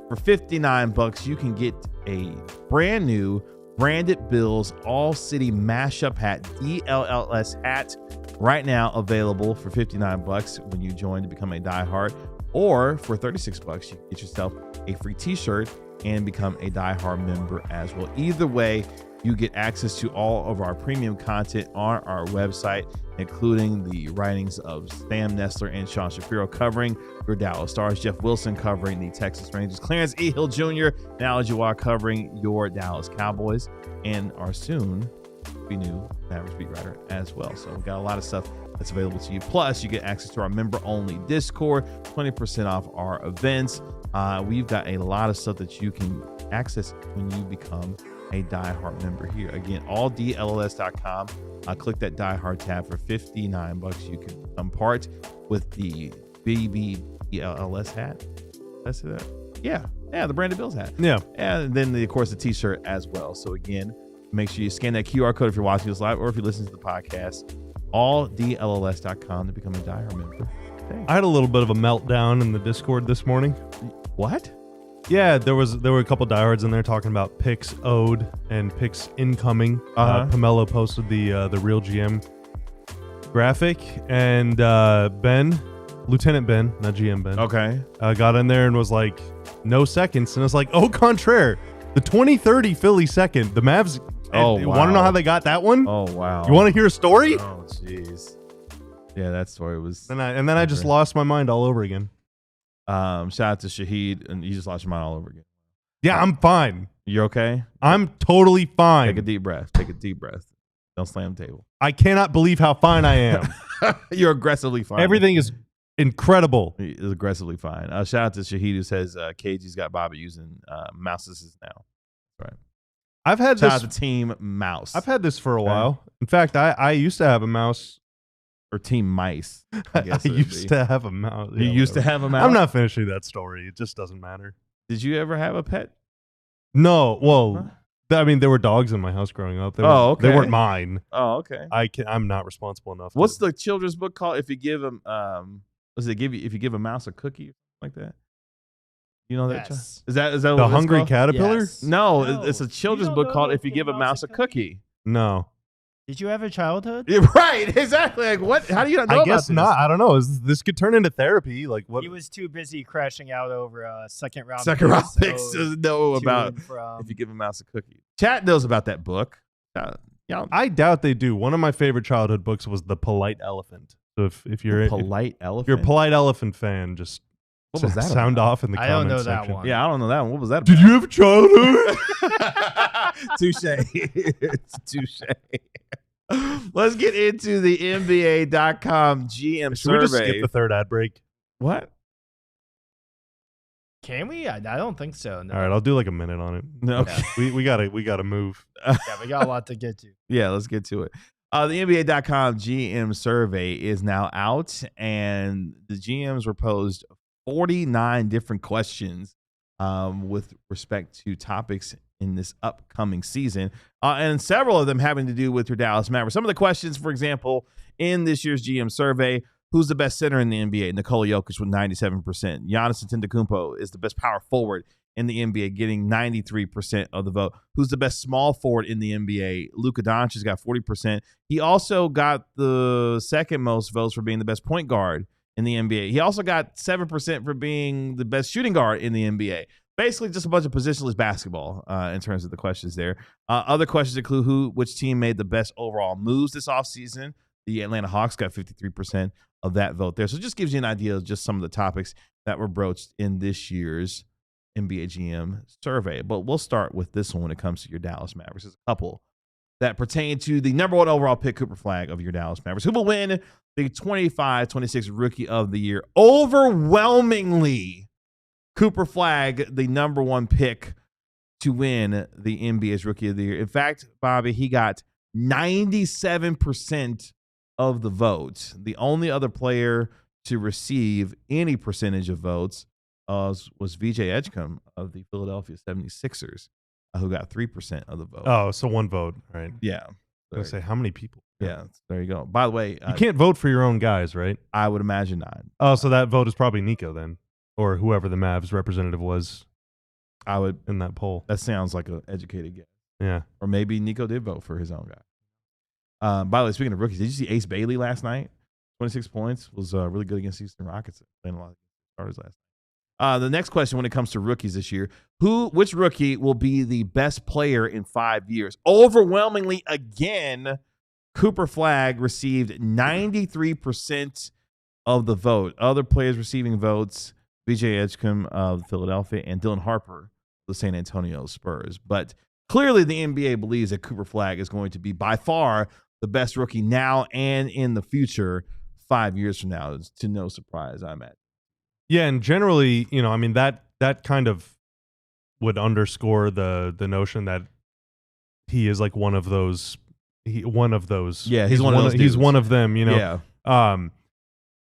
for $59, you can get a brand new branded Bills All-City mashup hat, DLLS hat, right now available for $59 when you join to become a diehard. Or for $36, you can get yourself a free t-shirt and become a diehard member as well. Either way, you get access to all of our premium content on our website, including the writings of Sam Nestler and Sean Shapiro covering your Dallas Stars, Jeff Wilson covering the Texas Rangers, Clarence E. Hill Jr. and Al Jawad covering your Dallas Cowboys, and our soon-to-be new Mavericks beat writer as well. So we've got a lot of stuff that's available to you. Plus, you get access to our member-only Discord, 20% off our events. We've got a lot of stuff that you can access when you become a diehard member here. Again, alldlls.com. Click that diehard tab for $59. You can become part with the BBDLLS hat. That's it. Yeah, the branded Bills hat. Yeah. And then, of course, the t-shirt as well. So again, make sure you scan that QR code if you're watching this live or if you listen to the podcast. Alldlls.com to become a diehard member. Thanks. I had a little bit of a meltdown in the Discord this morning. What? Yeah, there were a couple diehards in there talking about picks owed and picks incoming. Pamela posted the Real GM graphic, and Lieutenant Ben, not GM Ben, okay, got in there and was like, no seconds. And I was like, au contraire, the 2030 Philly second, the Mavs. Oh, you wow. Want to know how they got that one? Oh, wow. You want to hear a story? Oh, jeez. Yeah, that story was. And then I just lost my mind all over again. Shout out to Shahid, and you just lost your mind all over again. Yeah, I'm fine. You're okay? I'm totally fine. Take a deep breath. Take a deep breath. Don't slam the table. I cannot believe how fine I am. You're aggressively fine. Everything is incredible. Is aggressively fine. Shout out to Shahid, who says KG's got Bobby using mouses now. Right. I've had Shout this out to Team Mouse. I've had this for a while. In fact, I used to have a mouse. Or Team Mice. I guess I used to have a mouse. You used to have a mouse? I'm not finishing that story. It just doesn't matter. Did you ever have a pet? No. Well, I mean, there were dogs in my house growing up. Okay. They weren't mine. Oh, okay. I'm not responsible enough. What's the children's book called? If you give them, if you give a mouse a cookie or something like that? You know that? Yes. Is that The what Hungry it's called? Caterpillar? Yes. No, it's a children's You don't book know called If You Give a Mouse a Cookie. No. Did you have a childhood? Yeah, right, exactly. Like what? How do you not know I about guess this? not. I don't know. This could turn into therapy. Like what? He was too busy crashing out over second round Picks so know about from, If You Give a Mouse a Cookie. Chat knows about that book. Yeah, I doubt they do. One of my favorite childhood books was The Polite Elephant. So if you're polite elephant. you're a Polite Elephant fan, just What was that sound about? off in the I don't comments know that section. one. Yeah, I don't know that one. What was that about? Did you have a childhood? Touche. Touche. Let's get into the NBA.com GM Should we just survey. skip the third ad break? What? Can we? I don't think so. No. All right, I'll do like a minute on it. No. Okay. We gotta move. Yeah, we got a lot to get to. Yeah, let's get to it. The NBA.com GM survey is now out, and the GMs were posed 49 different questions with respect to topics in this upcoming season, and several of them having to do with your Dallas Mavericks. Some of the questions, for example, in this year's GM survey: who's the best center in the NBA? Nikola Jokic with 97%. Giannis Antetokounmpo is the best power forward in the NBA, getting 93% of the vote. Who's the best small forward in the NBA? Luka Doncic got 40%. He also got the second most votes for being the best point guard in the NBA. He also got 7% for being the best shooting guard in the NBA. Basically, just a bunch of positionless basketball in terms of the questions there. Other questions include which team made the best overall moves this offseason. The Atlanta Hawks got 53% of that vote there. So it just gives you an idea of just some of the topics that were broached in this year's NBA GM survey. But we'll start with this one when it comes to your Dallas Mavericks. There's a couple that pertain to the number one overall pick, Cooper Flagg of your Dallas Mavericks, who will win the 25-26 Rookie of the Year. Overwhelmingly, Cooper Flagg, the number one pick to win the NBA's Rookie of the Year. In fact, Bobby, he got 97% of the votes. The only other player to receive any percentage of votes was VJ Edgecombe of the Philadelphia 76ers, who got 3% of the vote. Oh, so one vote, right? Yeah. I was gonna say how many people? Yeah, there you go. By the way, You can't vote for your own guys, right? I would imagine not. Oh, so that vote is probably Nico then, or whoever the Mavs representative was I would. in that poll. That sounds like an educated guess. Yeah. Or maybe Nico did vote for his own guy. By the way, speaking of rookies, did you see Ace Bailey last night? 26 points. Was really good against Houston Rockets. Playing a lot of starters last night. The next question when it comes to rookies this year, which rookie will be the best player in 5 years? Overwhelmingly, again, Cooper Flagg received 93% of the vote. Other players receiving votes, VJ Edgecombe of Philadelphia and Dylan Harper of the San Antonio Spurs. But clearly the NBA believes that Cooper Flagg is going to be by far the best rookie now and in the future 5 years from now. It's to no surprise, I'm at. Yeah, and generally, I mean that kind of would underscore the notion that he is like one of those. Yeah, he's one of those. He's dudes. one of them. Yeah.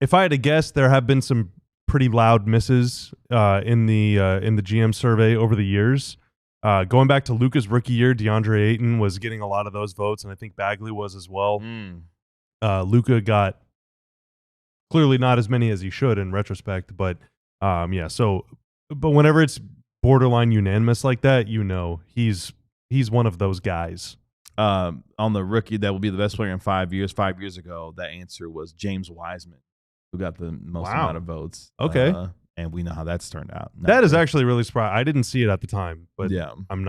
If I had to guess, there have been some pretty loud misses in the GM survey over the years. Going back to Luka's rookie year, DeAndre Ayton was getting a lot of those votes, and I think Bagley was as well. Luka got clearly not as many as he should in retrospect, but yeah. So, but whenever it's borderline unanimous like that, he's one of those guys. On the rookie that will be the best player in 5 years. 5 years ago, that answer was James Wiseman, who got the most amount of votes. Okay. And we know how that's turned out. That is actually really surprising. I didn't see it at the time, but yeah. I'm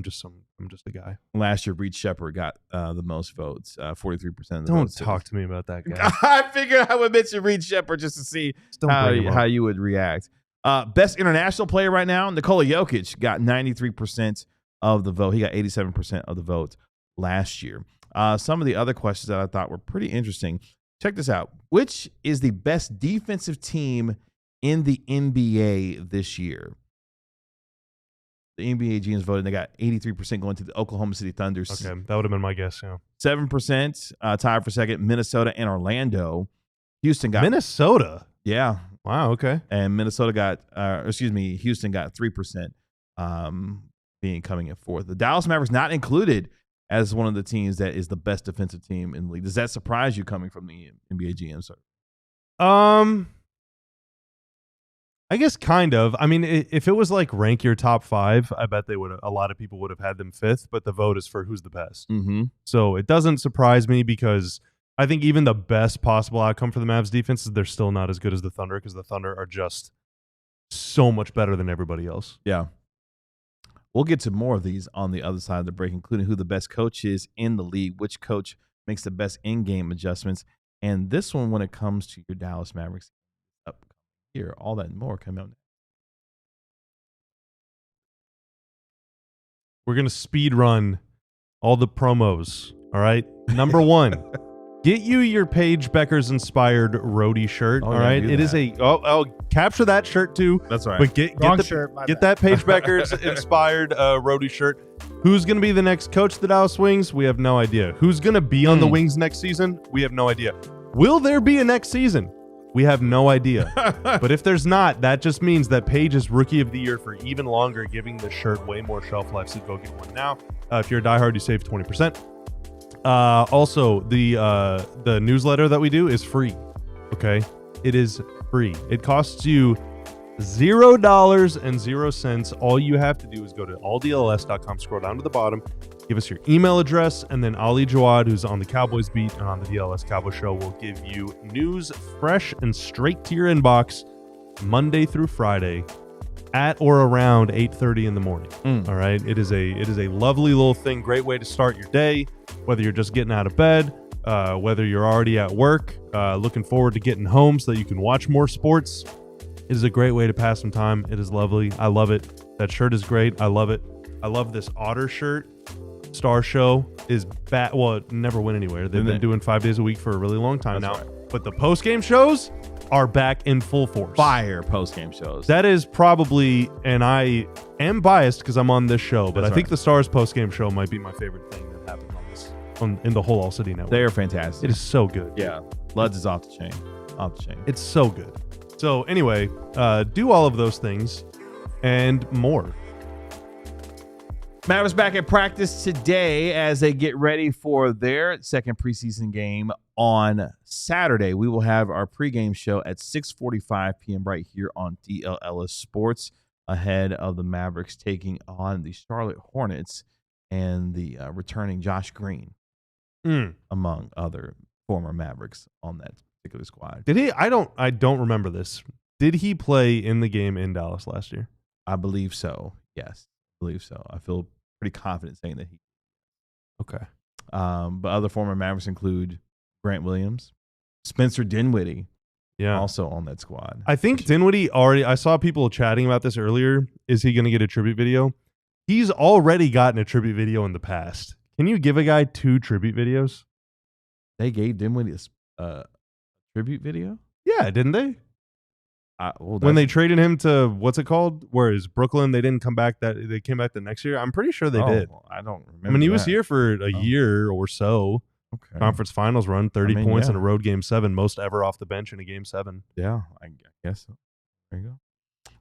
just a guy. Last year, Reed Shepard got the most votes, 43% of the Don't votes. talk to me about that guy. I figured I would mention Reed Shepard just to see how you would react. Best international player right now, Nikola Jokic got 93% of the vote. He got 87% of the vote last year. Some of the other questions that I thought were pretty interesting. Check this out. Which is the best defensive team in the NBA this year? The NBA GMs voted. They got 83% going to the Oklahoma City Thunder. Okay, that would have been my guess. Yeah, 7% tied for second. Minnesota and Orlando. Houston got Minnesota. Yeah. Wow. Okay. And Houston got 3%, coming in fourth. The Dallas Mavericks not included as one of the teams that is the best defensive team in the league. Does that surprise you coming from the NBA GM? Sir? I guess kind of. I mean, if it was like rank your top 5, I bet a lot of people would have had them 5th, but the vote is for who's the best. Mm-hmm. So it doesn't surprise me because I think even the best possible outcome for the Mavs defense is they're still not as good as the Thunder because the Thunder are just so much better than everybody else. Yeah. We'll get to more of these on the other side of the break, including who the best coach is in the league, which coach makes the best in-game adjustments, and this one when it comes to your Dallas Mavericks up here. All that and more coming up. We're going to speed run all the promos, all right? Number 1, get you your Paige Becker's inspired roadie shirt, all right? It is I'll capture that shirt too. That's right. But get that Paige Becker's inspired roadie shirt. Who's going to be the next coach of the Dallas Wings? We have no idea. Who's going to be on the Wings next season? We have no idea. Will there be a next season? We have no idea. But if there's not, that just means that Paige is Rookie of the Year for even longer, giving the shirt way more shelf life, so go get one now. If you're a diehard, you save 20%. Also, the newsletter that we do is free. Okay? It is free. It costs you $0.00. All you have to do is go to alldlls.com, scroll down to the bottom, give us your email address, and then Ali Jawad, who's on the Cowboys beat and on the DLS Cowboy Show, will give you news fresh and straight to your inbox Monday through Friday at or around 8:30 in the morning. All right? It is a lovely little thing, great way to start your day, whether you're just getting out of bed, whether you're already at work, looking forward to getting home so that you can watch more sports. It is a great way to pass some time. It is lovely. I love it. That shirt is great. I love it. I love this Otter shirt. Star Show is bad. Well, it never went anywhere. They've been doing 5 days a week for a really long time now. Right. But the post-game shows are back in full force. Fire post-game shows. That is probably, and I am biased because I'm on this show, but I think the Stars post-game show might be my favorite thing that happened in the whole ALLCITY network. They are fantastic. It is so good. Yeah. Luds is off the chain. Off the chain. It's so good. So anyway, do all of those things and more. Mavericks back at practice today as they get ready for their second preseason game on Saturday. We will have our pregame show at 6:45 p.m. right here on DLLS Sports ahead of the Mavericks taking on the Charlotte Hornets and the returning Josh Green, among other former Mavericks on that particular squad. Did he? I don't remember this. Did he play in the game in Dallas last year? I believe so. Yes, I believe so. I feel pretty confident saying that he. Okay. But other former Mavericks include Grant Williams, Spencer Dinwiddie, also on that squad. I think Dinwiddie already. I saw people chatting about this earlier. Is he going to get a tribute video? He's already gotten a tribute video in the past. Can you give a guy 2 tribute videos? They gave Dinwiddie a tribute video? Yeah, didn't they? When they traded him to what's it called? Where is Brooklyn? They didn't come back. They came back the next year. I'm pretty sure they did. I don't remember. I mean, he was here for a year or so. Okay. Conference Finals run, 30 points in a road game 7, most ever off the bench in a game 7. Yeah, I guess so. There you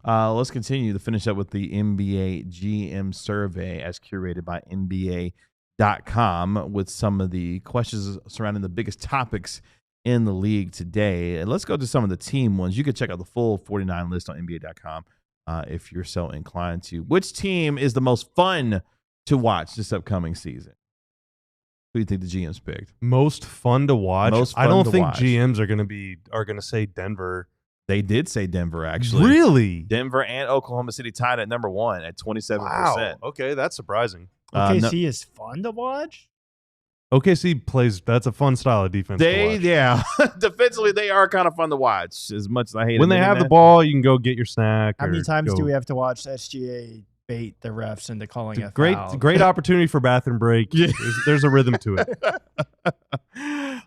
go. Let's continue to finish up with the NBA GM survey as curated by NBA.com with some of the questions surrounding the biggest topics in the league today. And let's go to some of the team ones. You can check out the full 49 list on NBA.com if you're so inclined to. Which team is the most fun to watch this upcoming season? Who do you think the GMs picked? Most fun to watch? I don't think GMs are going to say Denver. They did say Denver, actually. Really? Denver and Oklahoma City tied at number 1 at 27%. Wow. Okay, that's surprising. OKC is fun to watch? OKC plays, that's a fun style of defense to watch. Yeah. Defensively, they are kind of fun to watch, as much as I hate when they have the ball, you can go get your snack. How many times do we have to watch SGA bait the refs into calling a foul? Great opportunity for bathroom break. Yeah. There's a rhythm to it.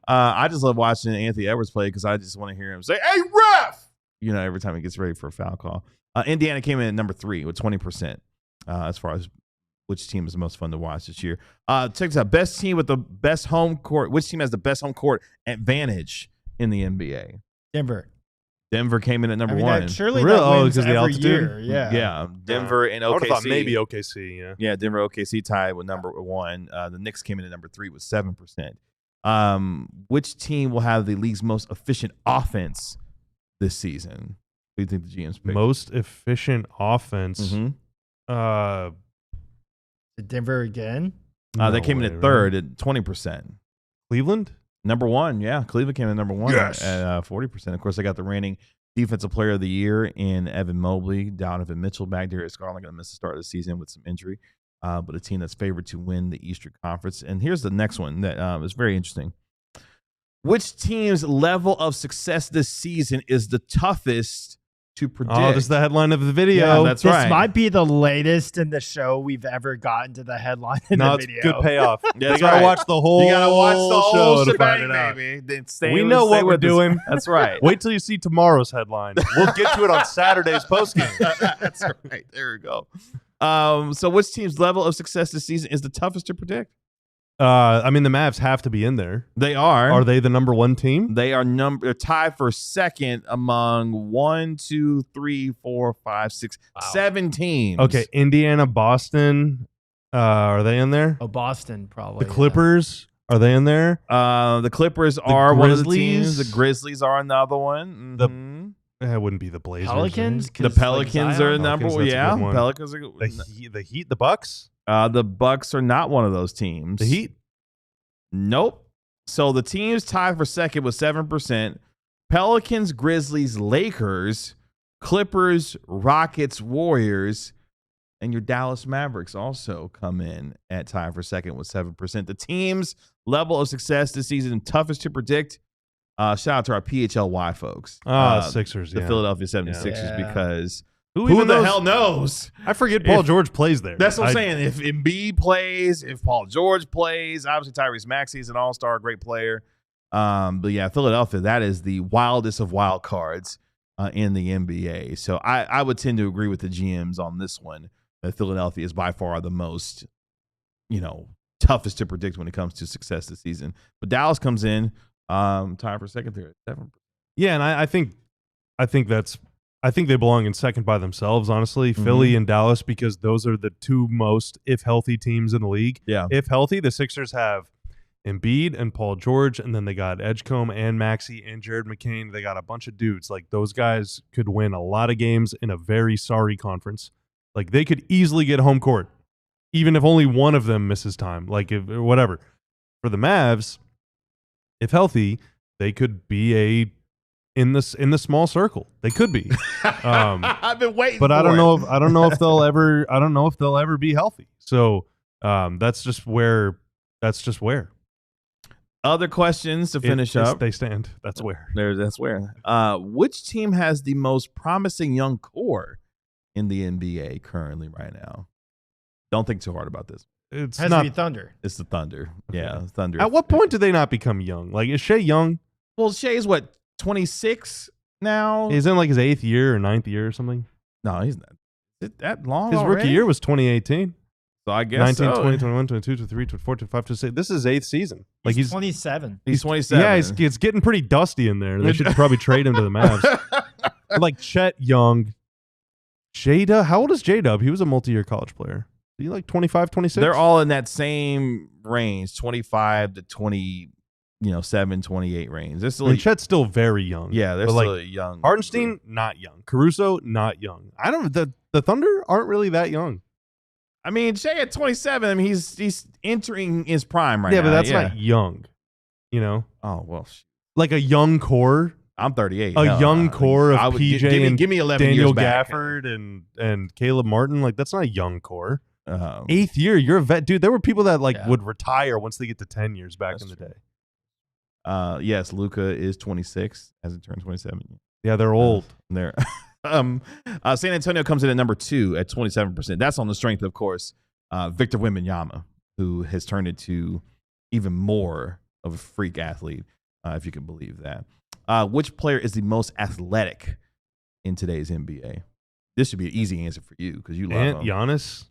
I just love watching Anthony Edwards play because I just want to hear him say, "Hey, ref!" Every time he gets ready for a foul call. Indiana came in at number 3 with 20% as far as which team is the most fun to watch this year. Check this out. Best team with the best home court. Which team has the best home court advantage in the NBA? Denver came in at number 1. Surely that wins every year. Yeah. Denver and OKC. I would have thought maybe OKC, yeah. Yeah, Denver, OKC tied with number 1. The Knicks came in at number 3 with 7%. Which team will have the league's most efficient offense this season? Who do you think the GMs picked? Most efficient offense? Denver again? They came in at 3rd at 20%. Cleveland? Number 1, yeah. Cleveland came in number 1 at 40%. Of course, they got the reigning Defensive Player of the Year in Evan Mobley. Donovan Mitchell back there. It's Garland going to miss the start of the season with some injury, but a team that's favored to win the Eastern Conference. And here's the next one that is very interesting. Which team's level of success this season is the toughest to predict? Oh, this is the headline of the video. Yeah, that's right. This might be the latest in the show we've ever gotten to the headline in the video. It's good payoff. That's you gotta right. watch the whole. You gotta watch the whole show to find shebang, it out. baby. Then We know what we're doing. That's right. Wait till you see tomorrow's headline. We'll get to it on Saturday's postgame. That's right. There we go. So which team's level of success this season is the toughest to predict? I mean, the Mavs have to be in there. They are. Are they the number one team? They are they're tied for second among 1, 2, 3, 4, 5, 6, 7 teams. Okay, Indiana, Boston. Are they in there? Oh, Boston probably. The Clippers. Are they in there? The Clippers are one of the Grizzlies? teams. The Grizzlies are another one. Mhm. It wouldn't be the Blazers. Pelicans. The 'Cause, Pelicans are Zion. number Pelicans, one. that's a Yeah, good one. Pelicans are The Heat, the Bucks, the Bucks are not one of those teams. the Heat. Nope. So the teams tied for second with 7%. Pelicans, Grizzlies, Lakers, Clippers, Rockets, Warriors, and your Dallas Mavericks also come in at tie for second with 7%. The team's level of success this season, toughest to predict. Shout out to our PHLY folks. Sixers. The Yeah. Philadelphia 76ers, Yeah. because Who who even the knows? hell knows? I forget Paul If- George plays there. That's what I'm saying. If Embiid plays, if Paul George plays, obviously Tyrese Maxey is an all-star, great player. But yeah, Philadelphia, that is the wildest of wild cards in the NBA. So I would tend to agree with the GMs on this one, that Philadelphia is by far the most, toughest to predict when it comes to success this season. But Dallas comes in, tied for second there at 7%. Yeah, and I think they belong in second by themselves, honestly. Philly and Dallas, because those are the two most, if healthy, teams in the league. Yeah. If healthy, the Sixers have Embiid and Paul George, and then they got Edgecombe and Maxey and Jared McCain. They got a bunch of dudes. Like, those guys could win a lot of games in a very sorry conference. Like, they could easily get home court, even if only one of them misses time. Like, if whatever. For the Mavs, if healthy, they could be in the small circle. They could be. I've been waiting, But for I don't it. know if they'll ever be healthy. So that's just where. Other questions to finish up. They stand. That's where. That's where. Which team has the most promising young core in the NBA currently right now? Don't think too hard about this. It's Has not. to be Thunder. It's the Thunder. Okay. Yeah, Thunder. At what point do they not become young? Like, is Shea young? Well, Shea's what, 26 now? He's in like his 8th year or 9th year or something. No, he's not. Is it that long His already? rookie year was 2018. So I guess 19, so. 20, 21, 22, 23, 24, 25, 26. This is his 8th season. Like He's 27. He's 27. Yeah, it's getting pretty dusty in there. They should probably trade him to the Mavs. Like Chet Young. J-Dub. How old is J-Dub? He was a multi-year college player. Is he like 25, 26? They're all in that same range, 25 to 27, 28 range. This I mean, Chet's still very young. yeah, they're but, still like, young. Hardenstein, not young. Caruso, not young. The Thunder aren't really that young. I mean, Shea at 27, I mean, he's entering his prime right now. Yeah, but that's not young. You know? Oh, well, Like a young core. I'm 38. A Hell, young core of I would- PJ and give me 11 Daniel years back. Gafford and Caleb Martin. Like, that's not a young core. 8th 8th year, you're a vet. Dude, there were people that Yeah. would retire once they get to 10 years back That's in the true. day. Yes, Luka is 26, hasn't turned 27 yet. Yeah, they're old. There. San Antonio comes in at number 2 at 27%. That's on the strength, of course, Victor Wembanyama, who has turned into even more of a freak athlete, if you can believe that. Which player is the most athletic in today's NBA? This should be an easy answer for you because you love And him. Giannis.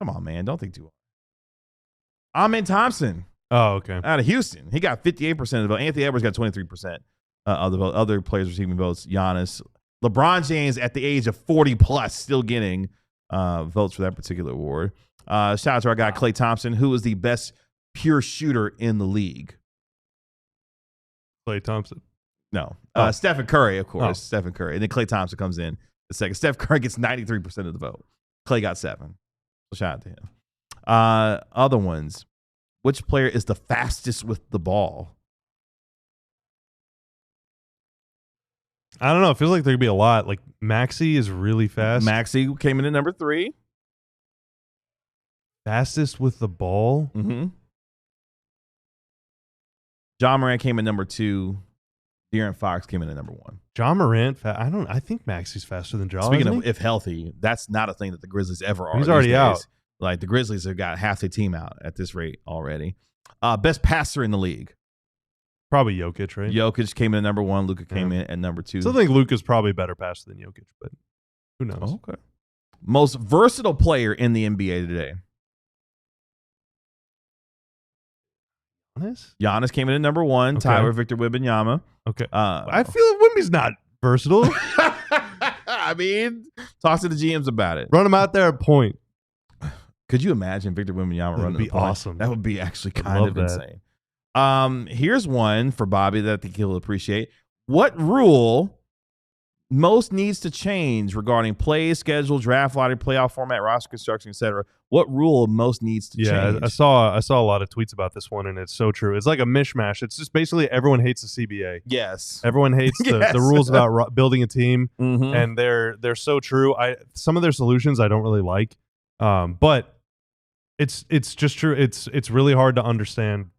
Come on, man. Don't think too hard. Amen Thompson Oh, okay. out of Houston. He got 58% of the vote. Anthony Edwards got 23% of the vote. Other players receiving votes, Giannis. LeBron James at the age of 40 plus still getting votes for that particular award. Shout out to our guy, Klay Thompson, who is the best pure shooter in the league. Klay Thompson. No. Oh. Stephen Curry, of course. Oh. Stephen Curry. And then Klay Thompson comes in the second. Steph Curry gets 93% of the vote. Klay got 7. So shout out to him. Other ones. Which player is the fastest with the ball? I don't know. It feels like there could be a lot. Like Maxey is really fast. Maxey came in at number 3. Fastest with the ball. Mm-hmm. John Morant came in number 2. De'Aaron Fox came in at number 1. John Morant. I think Maxey's faster than Ja. Speaking of if healthy, that's not a thing that the Grizzlies ever are. He's already out. Like the Grizzlies have got half their team out at this rate already. Best passer in the league. Probably Jokic, right? Jokic came in at number 1. Luka came in at number 2. Still think Luka's probably a better passer than Jokic, but who knows? Okay. Most versatile player in the NBA today. Giannis came in at number 1. Okay. Tyler Victor Wembanyama. Okay. I feel like Wemby's not versatile. I mean, talk to the GMs about it. Run him out there at point. Could you imagine Victor Wembanyama running be the point? awesome. That would be actually I'd kind love of that. insane. Here's one for Bobby that I think he'll appreciate. What rule most needs to change regarding play schedule, draft lottery, playoff format, roster construction, etc.? What rule most needs to change? I saw a lot of tweets about this one, and it's so true. It's like a mishmash. It's just basically everyone hates the CBA. Yes. Everyone hates Yes. the rules about building a team, Mhm. and they're so true. Some of their solutions I don't really like, but it's just true. It's really hard to understand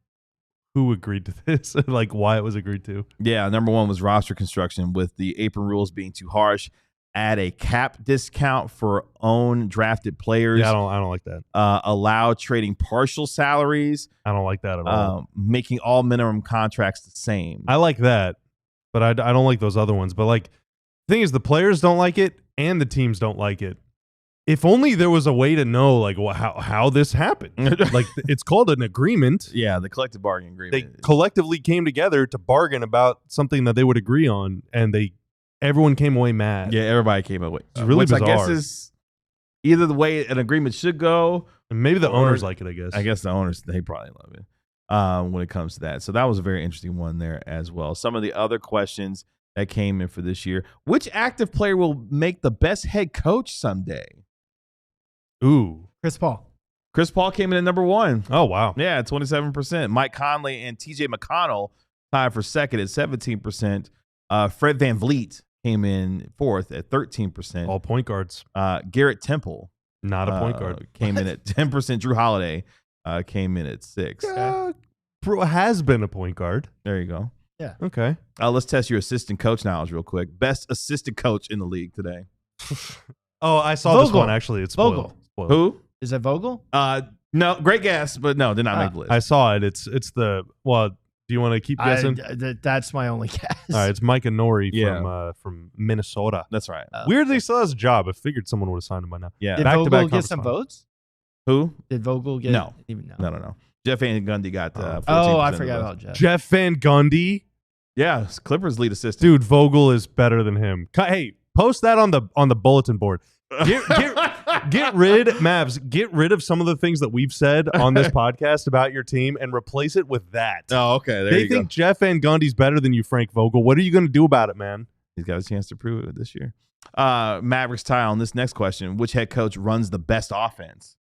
who agreed to this, like why it was agreed to. Yeah, number 1 was roster construction, with the apron rules being too harsh. Add a cap discount for own drafted players. Yeah, I don't like that. Allow trading partial salaries. I don't like that at all. Making all minimum contracts the same. I like that, but I don't like those other ones. But like, the thing is, the players don't like it, and the teams don't like it. If only there was a way to know, like, how this happened. Like, it's called an agreement. Yeah, the collective bargaining They agreement. collectively came together to bargain about something that they would agree on, and everyone came away mad. Yeah, everybody came up with It's really which I guess bizarre. is either the way an agreement should go. And maybe the Or- owners like it, I guess. I guess the owners, they probably love it when it comes to that. So that was a very interesting one there as well. Some of the other questions that came in for this year. Which active player will make the best head coach someday? Ooh. Chris Paul. Chris Paul came in at number 1. Oh, wow. Yeah, 27%. Mike Conley and TJ McConnell tied for second at 17%. Fred VanVleet came in 4th at 13%. All point guards. Garrett Temple Not a point guard. came in at 10%. Drew Holiday came in at 6%. Bro has been a point guard. There you go. Okay. Let's test your assistant coach knowledge real quick. Best assistant coach in the league today. Oh, I saw this Vogel. one, actually. It's spoiled. Vogel. Spoiled. Who? Is it Vogel? No, great guess, but no, did not make the list. I saw it. It's the, well, do you want to keep guessing? That's my only guess. All right, it's Micah Nori Yeah. from Minnesota. That's right. Weirdly, he still has a job. I figured someone would have signed him by now. Yeah. Did Back-to-back Vogel get conference some finals. votes? Who? Did Vogel get No. even no? No. Jeff Van Gundy got 14%. Oh, I of the forgot vote. about Jeff. Jeff Van Gundy. Yeah, Clippers lead assistant. Dude, Vogel is better than him. Hey, post that on the bulletin board. Get rid, Mavs, get rid of some of the things that we've said on this podcast about your team and replace it with that. Oh, okay. There They you think go. Jeff Van Gundy's better than you, Frank Vogel. What are you going to do about it, man? He's got a chance to prove it this year. Mavericks tie on this next question. Which head coach runs the best offense?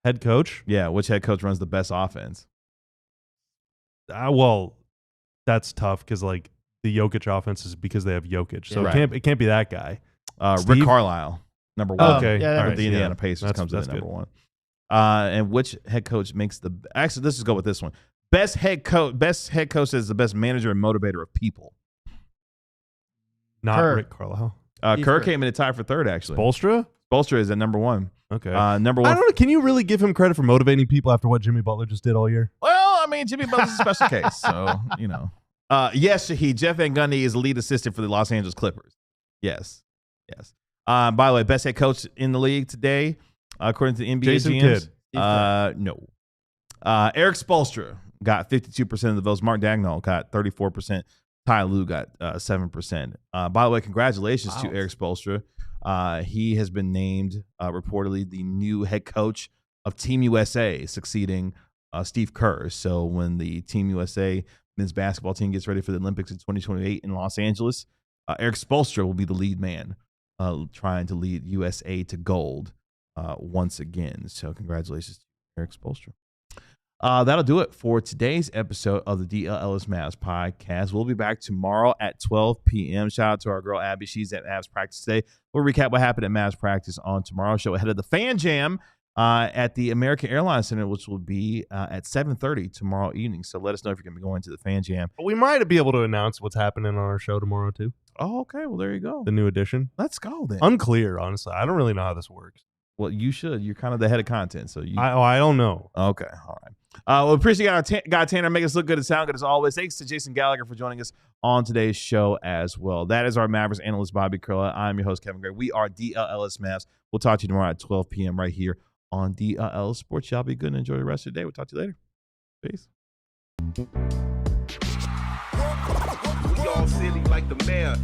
Head coach? Yeah, which head coach runs the best offense? Well, that's tough because like the Jokic offense is because they have Jokic, so Right. it can't be that guy. Rick Steve? Carlisle, number 1. Okay, yeah, all that right, With the Indiana yeah. Pacers comes in that's at number good. 1. And which head coach makes the actually? Let's just go with this one. Best head coach is the best manager and motivator of people. Not Kerr. Rick Carlisle. Steve Kerr Kerr. came in at tie for 3rd actually. Bolstra? Bolstra is at number 1. Okay. Number I 1. don't know. Can you really give him credit for motivating people after what Jimmy Butler just did all year? Well, I mean, Jimmy Butler's a special case, so you know. Yes, Shahid. Jeff Van Gundy is the lead assistant for the Los Angeles Clippers. Yes. By the way, best head coach in the league today, according to the NBA Jason GMs. Kidd. No. Eric Spoelstra got 52% of the votes. Mark Dagnall got 34%. Ty Lue got 7%. By the way, congratulations to Wow. Eric Spoelstra. He has been named reportedly the new head coach of Team USA, succeeding Steve Kerr. So when the Team USA men's basketball team gets ready for the Olympics in 2028 in Los Angeles, Eric Spoelstra will be the lead man, trying to lead USA to gold once again. So congratulations to Eric Spoelstra. That'll do it for today's episode of the DLLS Mavs podcast. We'll be back tomorrow at 12 p.m. Shout out to our girl Abby. She's at Mavs practice today. We'll recap what happened at Mavs practice on tomorrow's show ahead of the Fan Jam at the American Airlines Center, which will be at 7:30 tomorrow evening. So let us know if you're going to be going to the Fan Jam. We might be able to announce what's happening on our show tomorrow, too. Oh, okay. Well, there you go. The new edition. Let's go then. Unclear, honestly. I don't really know how this works. Well, you should. You're kind of the head of content. So you. I don't know. Okay. All right. Well, appreciate our guy Tanner making us look good and sound good as always. Thanks to Jason Gallagher for joining us on today's show as well. That is our Mavericks analyst, Bobby Curla. I'm your host, Kevin Gray. We are DLLS Mavs. We'll talk to you tomorrow at 12 p.m. right here on DLLS Sports. Y'all be good and enjoy the rest of your day. We'll talk to you later. Peace. We all silly like the mayor.